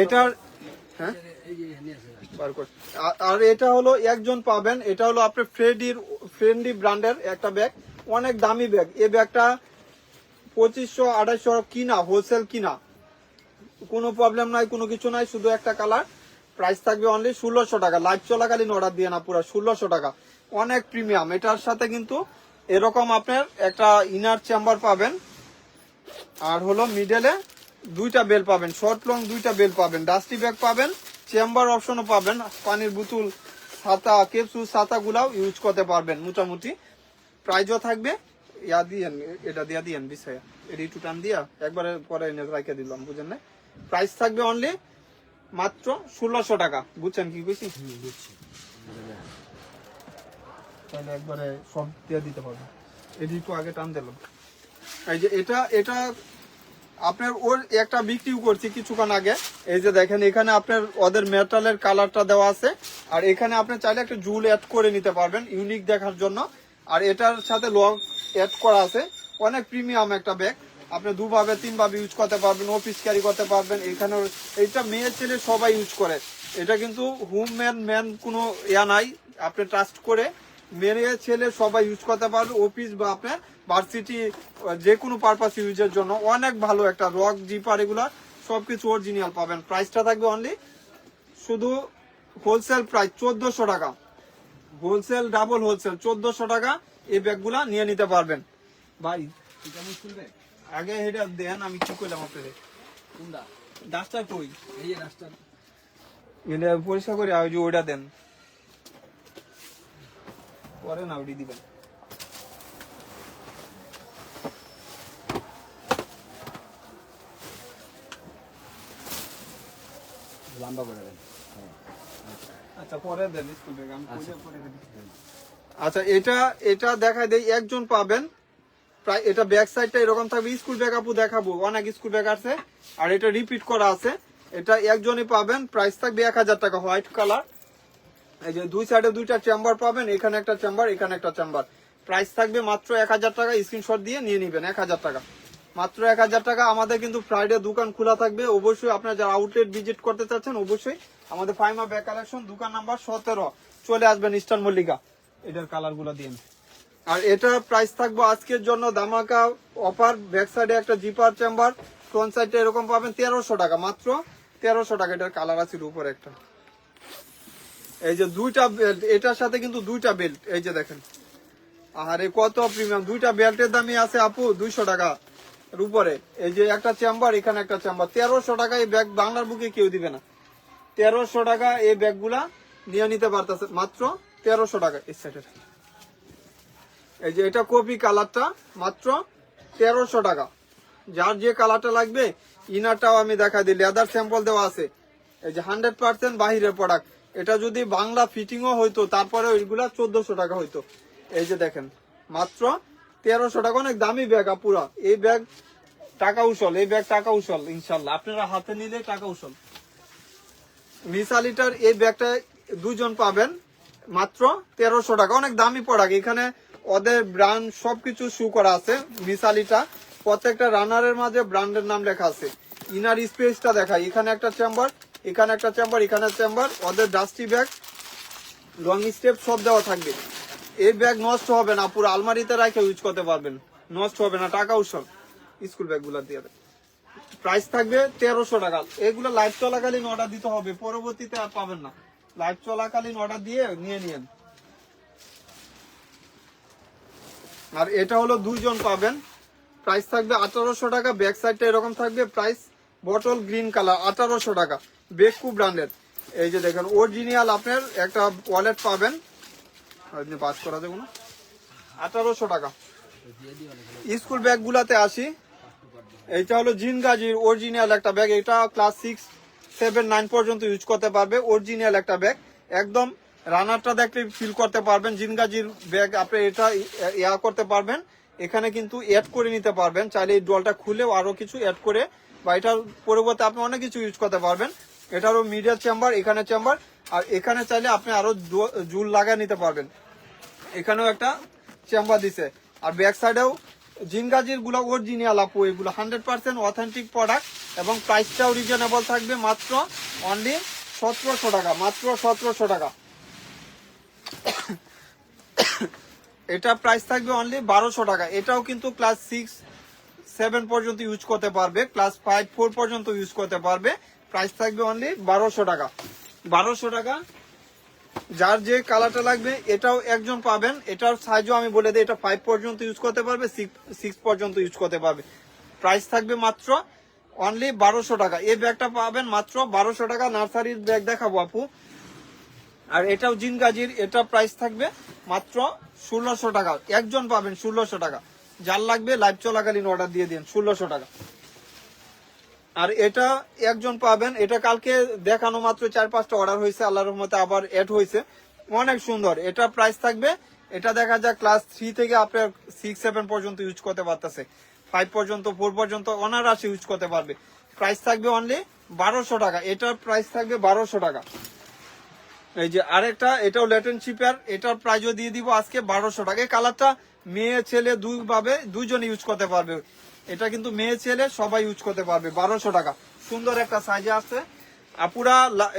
এটার হ্যাঁ, আর এটা হলো একজন পাবেন। এটা হলো আপনার ফ্রেন্ডি ব্র্যান্ডের একটা ব্যাগ, অনেক দামি ব্যাগ। এই ব্যাগটা 2500-2800 কিনা, হোলসেল কিনা, কোনো প্রবলেম নাই, কোনো কিছু নাই, শুধু একটা কালার। প্রাইস থাকবে অনলি 1600 টাকা। লাইভ চলাকালীন অর্ডার দিয়ে না পুরো 1600 টাকা, অনেক প্রিমিয়াম। এটার সাথে কিন্তু এরকম আপনার একটা ইনার চেম্বার পাবেন, আর হলো মিডলে 2টা বেল পাবেন, শর্ট লং 2টা বেল পাবেন, ডাস্টি ব্যাগ পাবেন, চেম্বার অপশনও পাবেন, পানির বোতল, ছাতা, ক্যাপসুল, ছাতা গুলাও ইউজ করতে পারবেন মোটামুটি। প্রাইসও থাকবে ইয়া দিয়েন, এটা দিয়া দিয়েন বিষয় এটা একটু টান দিয়া একবারে পরে এনে রাখে দিলাম, বুঝেন না? প্রাইস থাকবে অনলি মাত্র 1600 টাকা। বুঝছেন কি কইছি? তাহলে একবারে সব দিয়ে দিতে পারবেন। এটি একটু আগে টান দিলাম। এই যে এটা আপনার ওর একটা বিক্রিও করছি কিছুক্ষণ আগে। এই যে দেখেন এখানে আপনার ওদের মেটালের কালারটা দেওয়া আছে, আর এখানে আপনি চাইলে একটা জুল অ্যাড করে নিতে পারবেন ইউনিক দেখার জন্য। আর এটার সাথে লক অ্যাড করা আছে, অনেক প্রিমিয়াম একটা ব্যাগ। আপনি 2 ভাবে 3 ভাবে ইউজ করতে পারবেন, অফিস ক্যারি করতে পারবেন। এখানে এটা মেয়ে ছেলে সবাই ইউজ করে। এটা কিন্তু হোম ম্যান কোনো ইয়া নাই, আপনি ট্রাস্ট করে মেয়ে ছেলে সবাই ইউজ করতে পারবে, অফিস বা আপনার ভার্সিটি যে কোনো পারপাস ইউজের জন্য অনেক ভালো একটা রক জিপার, এগুলা সবকিছু অরিজিনাল পাবেন। প্রাইসটা থাকবে অনলি শুধু হোলসেল প্রাইস 1400 টাকা, হোলসেল ডাবল হোলসেল 1400 টাকা। এই ব্যাগগুলা নিয়ে নিতে পারবেন। ভাই আগে এটা দেন, আমি কি করলাম আপনাদের ডাস্টার কই এটা পরিষ্কার করে ওই যে ওইটা দেন, পরে না ওটি দিবেন। লম্বা করে দেন। আচ্ছা পরে দেন স্কুল ব্যাগ, আমি পরে দেন। আচ্ছা এটা দেখাই দেই, একজন পাবেন। প্রায় এটা ব্যাক সাইডটা এরকম থাকবে, স্কুল ব্যাগ আপু দেখাবো, অনেক স্কুল ব্যাগ আছে আর এটা রিপিট করা আছে। এটা একজনই পাবেন, প্রাইস থাকবে 1000 টাকা, হোয়াইট কালার। এই যে দুই সাইডে দুইটা চেম্বার পাবেন, এখানে একটা চেম্বার, এখানে একটা চেম্বার। প্রাইস থাকবে মাত্র 1000 টাকা, স্ক্রিনশট দিয়ে নিয়ে নিবেন। 1000 টাকা, মাত্র 1000 টাকা। আমাদের কিন্তু ফ্রাইডে দোকান খোলা থাকবে। অবশ্যই আপনারা যারা আউটলেট ভিজিট করতে চাচ্ছেন, অবশ্যই আমাদের ফাইমা ব্যাগ কালেকশন দোকান নাম্বার 17 চলে আসবেন, ইস্টার্ন মল্লিকা। এটার কালার গুলা দিন। আর এটা প্রাইস থাকবে আজকের জন্য ধামাকা অফার। ব্যাক সাইডে একটা জিপার চেম্বার, ফ্রন্ট সাইডে এরকম পাবেন 1300 টাকা, মাত্র 1300 টাকা। এটার কালার আছে উপরে একটা। এই যে দুইটা বেল্ট, এটার সাথে কিন্তু দুইটা বেল্ট, এই যে দেখেন। আরে কত প্রিমিয়াম, দুইটা বেল্টের দামই আছে আপু 200 টাকা এর উপরে। এই যে একটা চেম্বার, এখানে একটা চেম্বার, 1300 টাকা। এই ব্যাগ বাংলার বুকে কেউ দিবে না। 1300 টাকা এই ব্যাগগুলা নিয়ে নিতে পারতেছে, মাত্র 1300 টাকা। এই সাইডের এই যে এটা কপি কালারটা, মাত্র 1300 টাকা। যার যে কালারটা লাগবে, ইনারটাও আমি দেখা দিই, লেদার স্যাম্পল দেওয়া আছে। এই যে 100% বাহিরের প্রোডাক্ট। এটা যদি বাংলা ফিটিংও হইতো, তারপরে ওইগুলা 1400 টাকা হইতো। এই যে দেখেন, মাত্র 1300 টাকা। অনেক দামি ব্যাগ পুরা। এই ব্যাগ টাকা উসল, এই ব্যাগ টাকা উসল ইনশাল্লাহ। আপনারা হাতে নিলে টাকা উসল। মিসালিটার এই ব্যাগটা দুজন পাবেন, মাত্র 1300 টাকা। অনেক দামি প্রোডাক্ট, এখানে ওদের ব্র্যান্ড সবকিছু শু করা আছে। মিসালিটা প্রত্যেকটা রানারের মাঝে ব্র্যান্ডের নাম লেখা আছে। ইনার স্পেসটা দেখায়, এখানে একটা চেম্বার, এখানে একটা চেম্বার, এখানে চেম্বার। ওদের ডাস্টি ব্যাগ, লং স্টেপ সব দেওয়া থাকবে। এই ব্যাগ নষ্ট হবে না, পুরো আলমারিতে রাখে ইউজ করতে পারবেন, নষ্ট হবে না, টাকা উসল। স্কুল ব্যাগ গুলা দিয়ে প্রাইস থাকবে 1300 টাকা। এগুলো লাইভ চলাকালীন অর্ডার দিতে হবে, পরবর্তীতে আর পাবেন না। লাইভ চলাকালীন অর্ডার দিয়ে নিয়ে নিন। আর এটা হলো দুইজন পাবেন, প্রাইস থাকবে 1800 টাকা। ব্যাক সাইডটা এরকম থাকবে, প্রাইস বটল গ্রিন কালার, 1800 টাকা। বেকু ব্র্যান্ডের। এই যে দেখেন অরিজিনাল আপনার একটা ওয়ালেট পাবেন, পাস করা যাবে না, 1800 টাকা। স্কুল ব্যাগ গুলাতে আসি, এইটা হলো জিনগাজির অরিজিনাল একটা ব্যাগ। এটা ক্লাস 6, 7, 9 পর্যন্ত ইউজ করতে পারবে। অরিজিনাল একটা ব্যাগ, একদম রানারটা দেখলে ফিল করতে পারবেন। জিনগাজির ব্যাগ আপনি এটা ইয়া করতে পারবেন, এখানে কিন্তু অ্যাড করে নিতে পারবেন। চাইলে এই ডলটা খুলেও আরো কিছু অ্যাড করে, বা এটার পরিবর্তে আপনি অনেক কিছু ইউজ করতে পারবেন। এটারও মিডিয়াম চেম্বার, এখানে চেম্বার, আর এখানে চাইলে আপনি আরো জুল লাগিয়ে নিতে পারবেন। এখানেও একটা চেম্বার দিছে। আর ব্যাক সাইডেও জিনগাজির গুলো অরিজিনাল আপু, এগুলো 100% অথেন্টিক প্রোডাক্ট এবং প্রাইসটাও রিজনেবল থাকবে, মাত্র অনলি 1700 টাকা, মাত্র 1700 টাকা। এটা প্রাইস থাকবে অনলি 1200 টাকা। এটাও কিন্তু ক্লাস 6, 7 পর্যন্ত ইউজ করতে পারবে, ক্লাস 5, 4 পর্যন্ত ইউজ করতে পারবে। প্রাইস থাকবে অনলি 1200 টাকা, 1200 টাকা। যার যে কালারটা লাগবে, এটাও একজন পাবেন। এটার সাইজও আমি বলে দিই, এটা 5 পর্যন্ত ইউজ করতে পারবে, 6 পর্যন্ত ইউজ করতে পারবে। প্রাইস থাকবে মাত্র অনলি 1200 টাকা। এই ব্যাগটা পাবেন মাত্র 1200 টাকা। নার্সারির ব্যাগ দেখাবো আপু, আর এটাও জিনগাজির। এটা প্রাইস থাকবে মাত্র 1600 টাকা। একজন পাবেন 1600 টাকা, যার লাগবে লাইভ চলাকালীন অর্ডার দিয়ে দিন 1600 টাকা। আর এটা একজন পাবেন, এটা কালকে দেখানো মাত্র 4-5টা অর্ডার হয়েছে, আল্লাহর রহমতে আবার অ্যাড হয়েছে, অনেক সুন্দর। এটা প্রাইস থাকবে, এটা দেখা যায় ক্লাস 3 থেকে আপনার 6-7 পর্যন্ত ইউজ করতে পারতেছে, 5 পর্যন্ত 4 পর্যন্ত অনারাশি ইউজ করতে পারবে। প্রাইস থাকবে অনলি 1200 টাকা, এটার প্রাইস থাকবে 1200 টাকা। এই যে আরেকটা, এটাও ল্যাটেন চিপার, এটার প্রাইসও দিয়ে দিব আজকে 1200 টাকা। এই কালারটা মেয়ে ছেলে দুইজন ইউজ করতে পারবে, এটা কিন্তু মেয়ে ছেলে সবাই ইউজ করতে পারবে। 1200 টাকা, সুন্দর একটা সাইজে আছে। আপুরা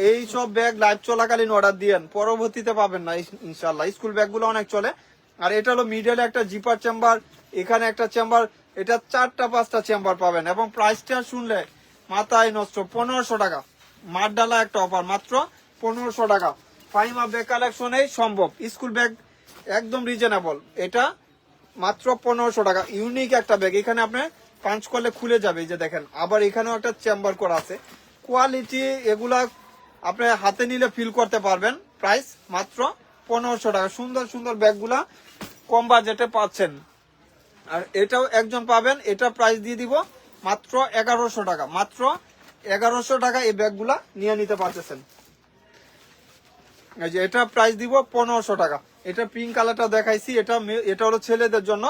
এই সব ব্যাগ লাইভ চলাকালীন অর্ডার দিয়েন, পরবর্তীতে পাবেন না ইনশাল্লাহ। স্কুল ব্যাগ গুলো অনেক চলে। আর এটা হলো মিডলে একটা জিপার চেম্বার, এখানে একটা চেম্বার, এটা 4-5টা চেম্বার পাবেন। এবং প্রাইসটা শুনলে মাথায় নষ্ট, 1500 টাকা। মারডালা একটা অফার, মাত্র 1500 টাকা। ফাহিমা ব্যাগ কালেকশনেই সম্ভব, স্কুল ব্যাগ একদম রিজনেবল, এটা মাত্র 1500 টাকা। ইউনিক একটা ব্যাগ, এখানে আপনি পাঞ্চ করলে খুলে যাবে, এই যে দেখেন। আবার এখানেও একটা চেম্বার করা আছে, কোয়ালিটি এগুলা আপনি হাতে নিলে ফিল করতে পারবেন। প্রাইস মাত্র 1500 টাকা। সুন্দর সুন্দর ব্যাগগুলা কম বাজেটে পাচ্ছেন। আর এটাও একজন পাবেন, এটা প্রাইস দিয়ে দিব মাত্র 1100 টাকা। মাত্র 1100 টাকা এই ব্যাগগুলা নিয়ে নিতে পারতেছেন। এই যে এটা প্রাইস দিব 1500 টাকা। এটা পিঙ্ক কালারটা দেখাইছি, এটা হলো ছেলেদের জন্য,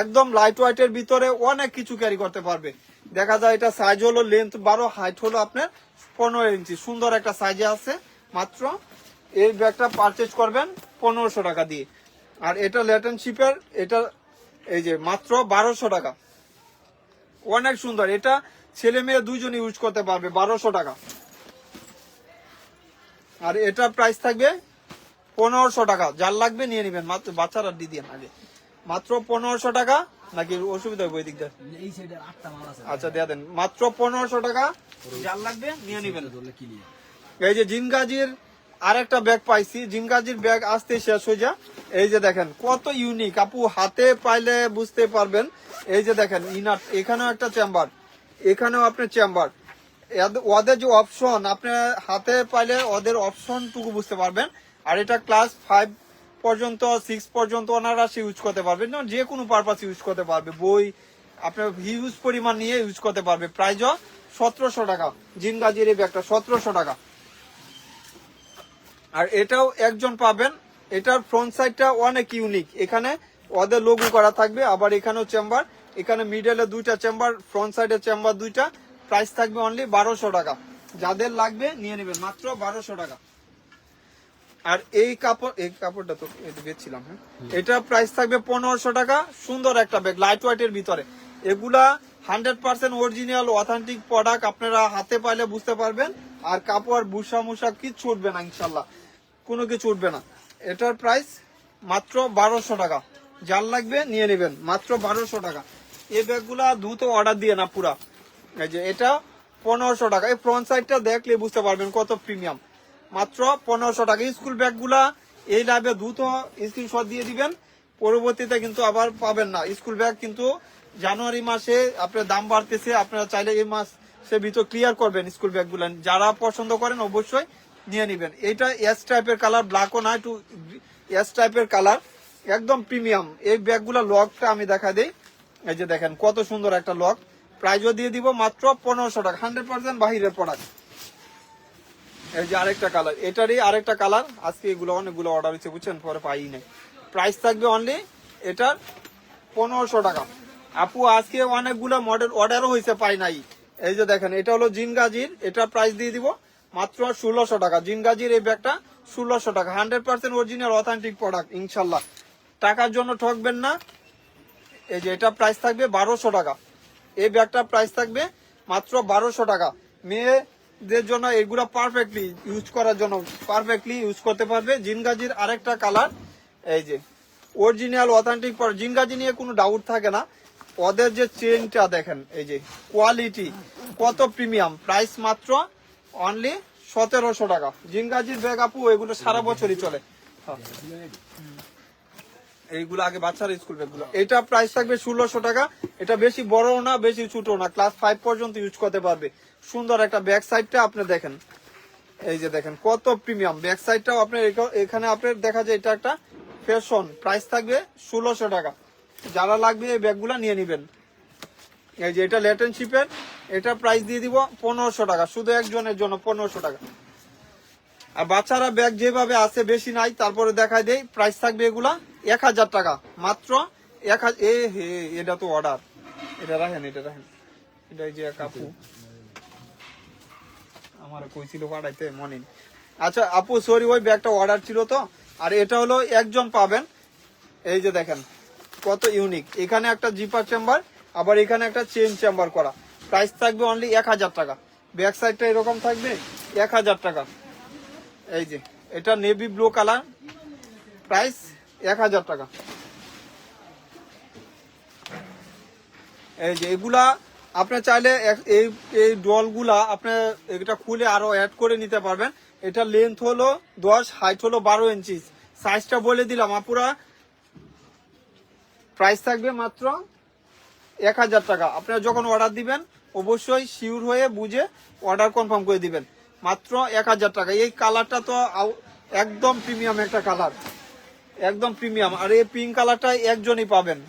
একদম লাইট ওয়েটের ভিতরে অনেক কিছু ক্যারি করতে পারবে। দেখা যায় এটা সাইজ হলো লেন্থ 12, হাইট হলো আপনার 15 ইঞ্চি, সুন্দর একটা সাইজে আছে। মাত্র এই ব্যাগটা পারচেজ করবেন 1500 টাকা দিয়ে। আর এটা ল্যাটেন শিপের, এটা এই যে মাত্র 1200 টাকা, অনেক সুন্দর। এটা ছেলে মেয়ে দুইজন ইউজ করতে পারবে, 1200 টাকা। আর এটা প্রাইস থাকবে 1500 টাকা, যার লাগবে নিয়ে নেবেন। মাত্র বাচ্চারা দিয়ে দিন আগে, মাত্র 1500 টাকা। নাকি অসুবিধা হবে ওই দিকটা? এই সাইডে 8টা মাল আছে। আচ্ছা দিয়ে দেন, মাত্র 1500 টাকা, যার লাগবে নিয়ে নেবেন। এই যে জিনগাজির আরেকটা ব্যাগ পাইছি, জিনগাজির ব্যাগ আসতে শেষ হয়ে যা। এই যে দেখেন কত ইউনিক, আপু হাতে পাইলে বুঝতে পারবেন। এই যে দেখেন ইনার, এখানেও একটা চেম্বার, এখানেও আপনার চেম্বার। ওদের যে অপশন, আপনার হাতে পাইলে ওদের অপশনটুকু বুঝতে পারবেন। আর এটা ক্লাস 5 পর্যন্ত 6 পর্যন্ত অনারাশি ইউজ করতে পারবেন, যে কোনো পারপাস ইউজ করতে পারবে। বই আপনার হিউজ পরিমাণ নিয়ে ইউজ করতে পারবে। প্রাইসও 1700 টাকা, জিনগাজির এই ব্যাগটা 1700 টাকা। আর এটাও একজন পাবেন, এটার ফ্রন্ট সাইডটা অনেক ইউনিক, এখানে ওদের লোগো করা থাকবে। আবার এখানেও চেম্বার, এখানে মিডলে 2টা চেম্বার, ফ্রন্ট সাইডে চেম্বার 2টা। প্রাইস থাকবে অনলি 1200 টাকা, যাদের লাগবে নিয়ে নেবেন, মাত্র 1200 টাকা। আর এই কাপড়টা তো বেচছিলাম, হ্যাঁ, এটা প্রাইস থাকবে 1500 টাকা। সুন্দর একটা ব্যাগ, লাইট ওয়েটের ভিতরে। এগুলা 100% অরিজিনাল অথেন্টিক প্রোডাক্ট, আপনারা হাতে পাইলে বুঝতে পারবেন। আর কাপড় বুসা মুসা কিচ্ছু উঠবে না ইনশাল্লাহ, কোনো কিছু উঠবে না। এটার প্রাইস মাত্র 1200 টাকা, যার লাগবে নিয়ে নেবেন, মাত্র 1200 টাকা। এই ব্যাগগুলা দ্রুত অর্ডার দিয়ে না পুরা। এই যে এটা 1500 টাকা, এই ফ্রন্ট সাইডটা দেখলে বুঝতে পারবেন কত প্রিমিয়াম, মাত্র 1500 টাকা। স্কুল ব্যাগগুলা এই লাইভে দ্রুত স্ক্রিনশট দিয়ে দিবেন, পরবর্তীতে কিন্তু আবার পাবেন না। স্কুল ব্যাগ কিন্তু জানুয়ারি মাসে আপনার দাম বাড়তেছে, আপনারা চাইলে এই মাসের ভিতর ক্লিয়ার করবেন স্কুল ব্যাগগুলা। যারা পছন্দ করেন অবশ্যই নিয়ে নেবেন। এটা এস টাইপের কালার, ব্ল্যাকও না, একটু এস টাইপের কালার, একদম প্রিমিয়াম। এই ব্যাগগুলা লকটা আমি দেখা দেই, এই যে দেখেন কত সুন্দর একটা লক। প্রাইজও দিয়ে দিব মাত্র 1500 টাকা, 100% বাহিরের প্রোডাক্ট। এই যে আরেকটা কালার, এটারই আরেকটা কালার। আজকে এগুলো অনেকগুলো অর্ডার হচ্ছে বুঝছেন, পরে পাই নাই। প্রাইস থাকবে অনলি এটার 1500 টাকা। আপু আজকে অনেকগুলো মডেল অর্ডারও হয়েছে, পাই নাই। এই যে দেখেন, এটা হলো জিনগাজির, এটা প্রাইস দিয়ে দিব মাত্র 1600 টাকা। জিনগাজির এই ব্যাগটা 1600 টাকা, 100% অরিজিনাল অথেন্টিক প্রোডাক্ট ইনশাল্লাহ, টাকার জন্য ঠকবেন না। এই যে এটা প্রাইস থাকবে 1200 টাকা, এই ব্যাগটা প্রাইস থাকবে মাত্র 1200 টাকা। মেয়েদের জন্য এগুলা পারফেক্টলি ইউজ করার জন্য, পারফেক্টলি ইউজ করতে পারবে। জিনগাজির আরেকটা কালার, এই যে অরিজিনাল অথেন্টিক, জিনগাজি নিয়ে কোনো ডাউট থাকে না। ওদের যে চেনটা দেখেন, এই যে কোয়ালিটি কত প্রিমিয়াম। প্রাইস মাত্র অনলি 1700 টাকা। জিনগাজির ব্যাগ আপু এগুলো সারা বছরই চলে। এইগুলো আগে বাচ্চারা স্কুল ব্যাগগুলো, এটা প্রাইস থাকবে 1600 টাকা। এটা বেশি বড়ও না বেশি ছোট না, ক্লাস 5 পর্যন্ত ইউজ করতে পারবে। সুন্দর একটা ব্যাক সাইডটা আপনি দেখেন, এই যে দেখেন কত প্রিমিয়াম ব্যাক সাইডটাও আপনার। এখানে আপনার দেখা যায় এটা একটা ফ্যাশন, প্রাইস থাকবে 1600 টাকা। যারা লাগবে এই ব্যাগগুলা নিয়ে নিবেন। এই যে এটা লেটেনশিপের, এটা প্রাইস দিয়ে দিব 1500 টাকা, শুধু একজনের জন্য 1500 টাকা। আর বাচ্চারা ব্যাগ যেভাবে আছে বেশি নাই, তারপরে দেখাই দেই প্রাইস থাকবে এগুলা 1000 টাকা মাত্র। 1000 এটা তো অর্ডার, এটা রাখেন, এটা রাখেন, এটা এই যে কাপু আমার কইছিল পাঠাইতে মনে নেই। আচ্ছা আপু সরি, ওই ব্যাগটা অর্ডার ছিল তো। আর এটা হলো একজন পাবেন। এই যে দেখেন কত ইউনিক, এখানে একটা জিপার চেম্বার, আবার এখানে একটা চেইন চেম্বার করা। প্রাইস থাকবে অনলি 1000 টাকা। ব্যাক সাইডটা এরকম থাকবে 1000 টাকা। এই যে এটা নেভি ব্লু কালার, প্রাইস 1000 টাকা। এই যে এগুলা আপনি চাইলে এই ডলগুলা আপনি এটা খুলে আরো অ্যাড করে নিতে পারবেন। এটা লেন্থ হলো 10, হাইট হলো 12 ইঞ্চি। সাইজটা বলে দিলাম আপুরা। প্রাইস থাকবে মাত্র 1000 টাকা। আপনারা যখন অর্ডার দিবেন অবশ্যই শিওর হয়ে বুঝে অর্ডার কনফার্ম করে দিবেন। মাত্র 1000 টাকা। এই কালারটা তো একদম প্রিমিয়াম একটা কালার, একদম প্রিমিয়াম। আর এই পিঙ্ক কালারটা একজনই পাবেন,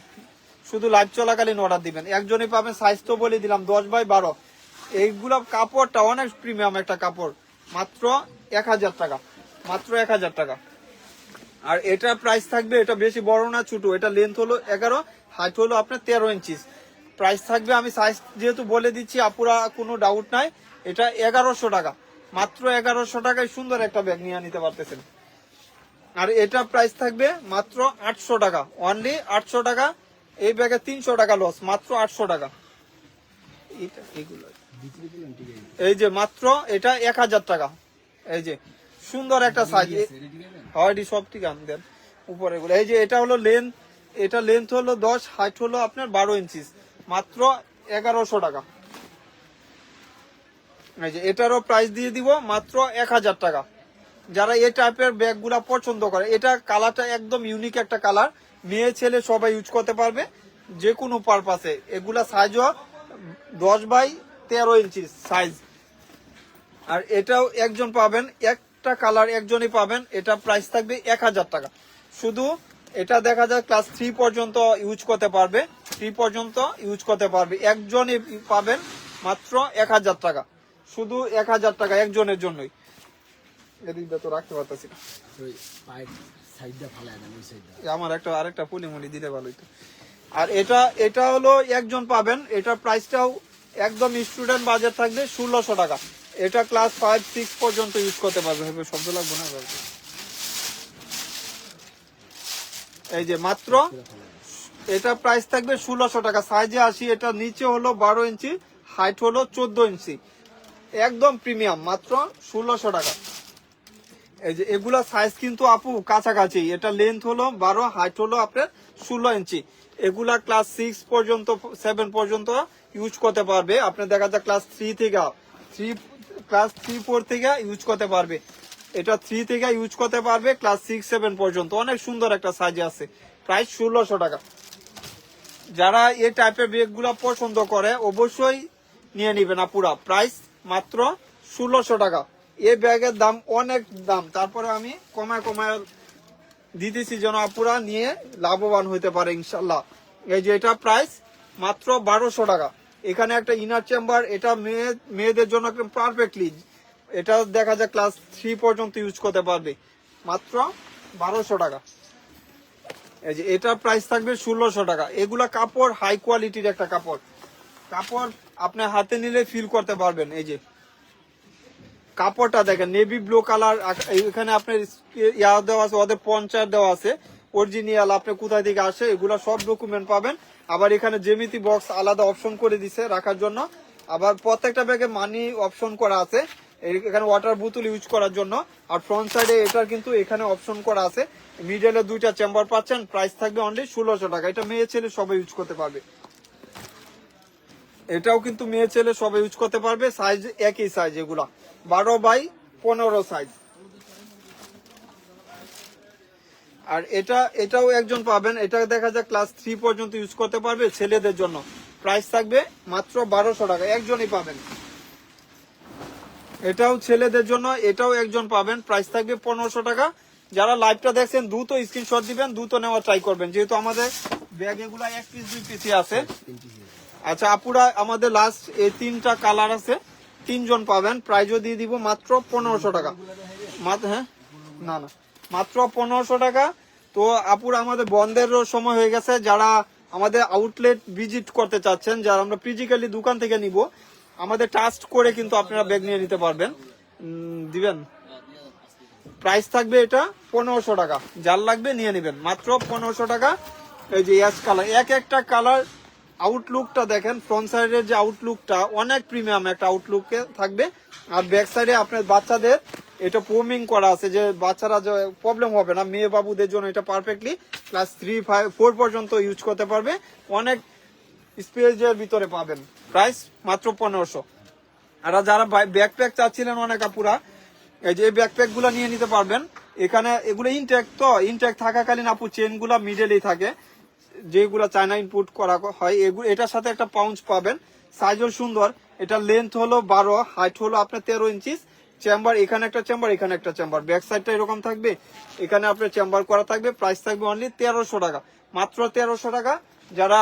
শুধু লাইভ চলাকালীন অর্ডার দিবেন, একজনই পাবেন। সাইজ তো বলে দিলাম 10x12। এইগুলো কাপড়টা অনেক প্রিমিয়াম একটা কাপড়। মাত্র 1000 টাকা, মাত্র 1000 টাকা। আর এটা প্রাইস থাকবে, এটা বেশি বড় না ছোট, এটা লেন্থ হলো 11, হাইট হলো আপনার 13 ইঞ্চি। প্রাইস থাকবে, আমি সাইজ যেহেতু বলে দিচ্ছি আপুরা কোনো ডাউট নাই, এটা 1100 টাকা। মাত্র 1100 টাকায় সুন্দর একটা ব্যাগ নিয়ে নিতে পারতেছেন। আর এটা প্রাইস থাকবে মাত্র 800 টাকা, অনলি 800 টাকা। এই ব্যাগে 300 টাকা লস, মাত্র 800 টাকা। এই যে মাত্র এটা 1000 টাকা। এই যে সুন্দর একটা সাইজ, হয় সব ঠিক দেন উপরে গুলো। এই যে এটা হলো লেন্থ, এটা লেন্থ হলো 10, হাইট হলো আপনার 12 ইঞ্চি, মাত্র 1100 টাকা। এই যে এটারও প্রাইস দিয়ে দিব মাত্র 1000 টাকা। যারা এই টাইপের ব্যাগ গুলা পছন্দ করে, এটা কালারটা একদম ইউনিক একটা কালার, মেয়ে ছেলে সবাই ইউজ করতে পারবে যে কোনো পারপাসে। এগুলা সাইজও 10x13 ইঞ্চি সাইজ। আর এটাও একজন পাবেন, একটা কালার একজনই পাবেন। এটা প্রাইস থাকবে 1000 টাকা। শুধু এটা দেখা যায় ক্লাস 3 পর্যন্ত ইউজ করতে পারবে, 3 পর্যন্ত ইউজ করতে পারবে, একজনই পাবেন মাত্র 1000 টাকা। শুধু 1000 টাকা একজনের জন্যই। এদিকটা তো রাখতে পারতেছি না, আমার একটা আরেকটা পুলিমুলি দিলে ভালো হইতো। আর এটা হলো একজন পাবেন। এটা প্রাইসটাও একদম স্টুডেন্ট বাজার থাকবে 1600 টাকা। এটা ক্লাস 5, 6 পর্যন্ত ইউজ করতে পারবে। শব্দ লাগবে না। এই যে মাত্র এটা প্রাইস থাকবে 1600 টাকা। সাইজে আসি, এটা নিচে হলো 12 ইঞ্চি, হাইট হলো 14 ইঞ্চি, একদম প্রিমিয়াম, মাত্র 1600 টাকা। এই যে এগুলা সাইজ কিন্তু আপু কাছাকাছি। এটা লেন্থ হলো 12, হাইট হলো আপনার 16 ইঞ্চি। এগুলা ক্লাস 6 পর্যন্ত 7 পর্যন্ত ইউজ করতে পারবে। আপনার দেখা যায় ক্লাস 3-4 থেকে ইউজ করতে পারবে। এটা 3 থেকে ইউজ করতে পারবে ক্লাস 6-7 পর্যন্ত। অনেক সুন্দর একটা সাইজ আছে। প্রাইস 1600 টাকা। যারা এই টাইপের ব্যাগ গুলা পছন্দ করে অবশ্যই নিয়ে নিবেন আপুরা। প্রাইস মাত্র 1600 টাকা। এই ব্যাগের দাম অনেক দাম, তারপরে আমি কমায় দিতেছি যেন আপুরা নিয়ে লাভবান হইতে পারে ইনশাল্লাহ। এই যে এটা প্রাইস মাত্র 1200 টাকা। এখানে একটা ইনার চেম্বার, এটা মেয়েদের জন্য একদম পারফেক্টলি। এটা দেখা যায় ক্লাস 3 পর্যন্ত ইউজ করতে পারবে, মাত্র 1200 টাকা। এই যে এটা প্রাইস থাকবে 1600 টাকা। এগুলা কাপড় হাই কোয়ালিটির একটা কাপড় আপনি হাতে নিলে ফিল করতে পারবেন। এই যে কাপড়টা দেখেন, নেভি ব্লু কালার। এখানে আপনার ইয়া দেওয়া আছে, ওদের পঞ্চায়েত দেওয়া আছে অরিজিনাল। আপনি কোথায় থেকে আসে এগুলা সব ডকুমেন্ট পাবেন। আবার এখানে জ্যামিতি বক্স আলাদা অপশন করে দিছে রাখার জন্য। আবার প্রত্যেকটা ব্যাগে মানি অপশন করা আছে, এখানে ওয়াটার বোতল ইউজ করার জন্য। আর ফ্রন্ট সাইডে এটার কিন্তু এখানে অপশন করা আছে। মিডলে 2টা চেম্বার পাচ্ছেন। প্রাইস থাকবে অনলি 1600 টাকা। এটা মেয়ে ছেলে সবাই ইউজ করতে পারবে। এটাও কিন্তু মেয়ে ছেলে সবাই ইউজ করতে পারবে। সাইজ একই সাইজ, এগুলা 12x15 সাইজ। আর এটাও একজন পাবেন। এটা দেখা যায় ক্লাস 3 পর্যন্ত ইউজ করতে পারবে ছেলেদের জন্য। প্রাইস থাকবে মাত্র 1200 টাকা, একজনই পাবেন। এটাও ছেলেদের জন্য, এটাও একজন পাবেন। প্রাইস থাকবে 1500 টাকা। যারা লাইভটা দেখছেন দ্রুত স্ক্রিনশট দিবেন, দ্রুত নেওয়া ট্রাই করবেন, যেহেতু আমাদের ব্যাগ এগুলা 1 পিস 2 পিসই আছে। আচ্ছা আপুরা আমাদের লাস্ট এই 3টা কালার আছে, 3 জন পাবেন, প্রাইজও দিয়ে দিব মাত্র 1500 টাকা। হ্যাঁ না না মাত্র 1500 টাকা। তো আপুরা আমাদের বন্ধের সময় হয়ে গেছে, যারা আমাদের আউটলেট ভিজিট করতে চাচ্ছেন, যারা আমরা ফিজিক্যালি দোকান থেকে নিব, আমাদের ট্রাস্ট করে কিন্তু আপনারা ব্যাগ নিয়ে নিতে পারবেন। দিবেন, প্রাইস থাকবে এটা 1500 টাকা, যার লাগবে নিয়ে নেবেন মাত্র 1500 টাকা। এই যে অ্যাশ কালার, এক একটা কালার আউটলুকটা দেখেন, ফ্রন্ট সাইডের যে আউটলুকটা অনেক প্রিমিয়াম একটা আউটলুকে থাকবে। আর ব্যাক সাইডে আপনার বাচ্চাদের এটা পোমিং করা আছে, যে বাচ্চারা প্রবলেম হবে না, মেয়ে বাবুদের জন্য এটা পারফেক্টলি ক্লাস 3, 5, 4 পর্যন্ত ইউজ করতে পারবে। অনেক স্পেসের ভিতরে পাবেন, প্রাইস মাত্র 1500। আর যারা ব্যাকপ্যাক চাচ্ছিলেন অনেক আপুরা, এই যে এই ব্যাকপ্যাক গুলা নিয়ে নিতে পারবেন। এখানে এগুলো ইনটেক, তো ইনটেক থাকাকালীন আপু চেন গুলা মিডেলেই থাকে, যেগুলা চায়না ইনপুট করা হয়। এগুলো এটার সাথে একটা পাউচ পাবেন, সাইজও সুন্দর। এটা লেন্থ হলো 12, হাইট হলো আপনার 13 ইঞ্চিস। চেম্বার এখানে একটা চেম্বার, এখানে একটা চেম্বার, ব্যাক সাইডটা এরকম থাকবে, এখানে আপনার চেম্বার করা থাকবে। প্রাইস থাকবে অনলি 1300 টাকা, মাত্র 1300 টাকা। যারা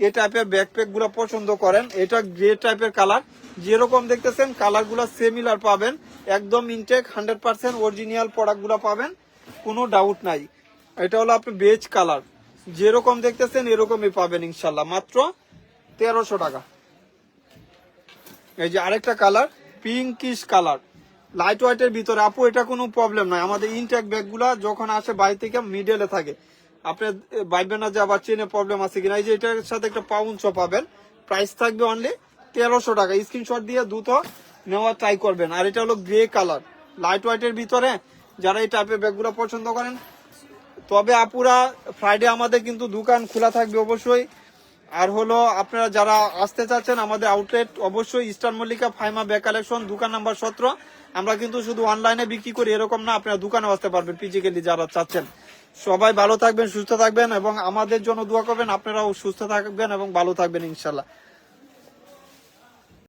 এই টাইপের ব্যাকপ্যাক গুলা পছন্দ করেন, এটা গ্রে টাইপের কালার, যেরকম দেখতেছেন কালার গুলা সিমিলার পাবেন, একদম ইনটেক 100% অরিজিনাল প্রোডাক্ট গুলা পাবেন, কোনো ডাউট নাই। এটা হলো আপনি বেজ কালার, যেরকম দেখতেছেন এরকমই পাবেন ইনশাল্লাহ, মাত্র 1300 টাকা। এই যে আরেকটা কালার, পিঙ্কিশ কালার, লাইট হোয়াইটের ভিতরে আপু, এটা কোনো প্রবলেম নাই। আমাদের ইনটেক ব্যাগ গুলা যখন আসে বাইরে থেকে মিডলে থাকে, আপনি ভাববেন না যে আবার চেনে প্রবলেম আছে কিনা। এই যে এটার সাথে একটা পাউচও পাবেন, প্রাইস থাকবে অনলি 1300 টাকা। স্ক্রিনশট দিয়ে দ্রুত নেওয়া ট্রাই করবেন। আর এটা হলো গ্রে কালার, লাইট হোয়াইটের ভিতরে, যারা এই টাইপের ব্যাগগুলো পছন্দ করেন। তবে আপুরা ফ্রাইডে আমাদের কিন্তু দোকান খোলা থাকবে অবশ্যই। আর হলো আপনারা যারা আসতে চাচ্ছেন আমাদের আউটলেট, অবশ্যই eastern Mallika Faima bag collection, দোকান নাম্বার 17। আমরা কিন্তু শুধু অনলাইনে বিক্রি করি এরকম না, আপনারা দোকানে আসতে পারবেন ফিজিক্যালি যারা চাচ্ছেন। সবাই ভালো থাকবেন, সুস্থ থাকবেন এবং আমাদের জন্য দোয়া করবেন, আপনারাও সুস্থ থাকবেন এবং ভালো থাকবেন ইনশাল্লাহ।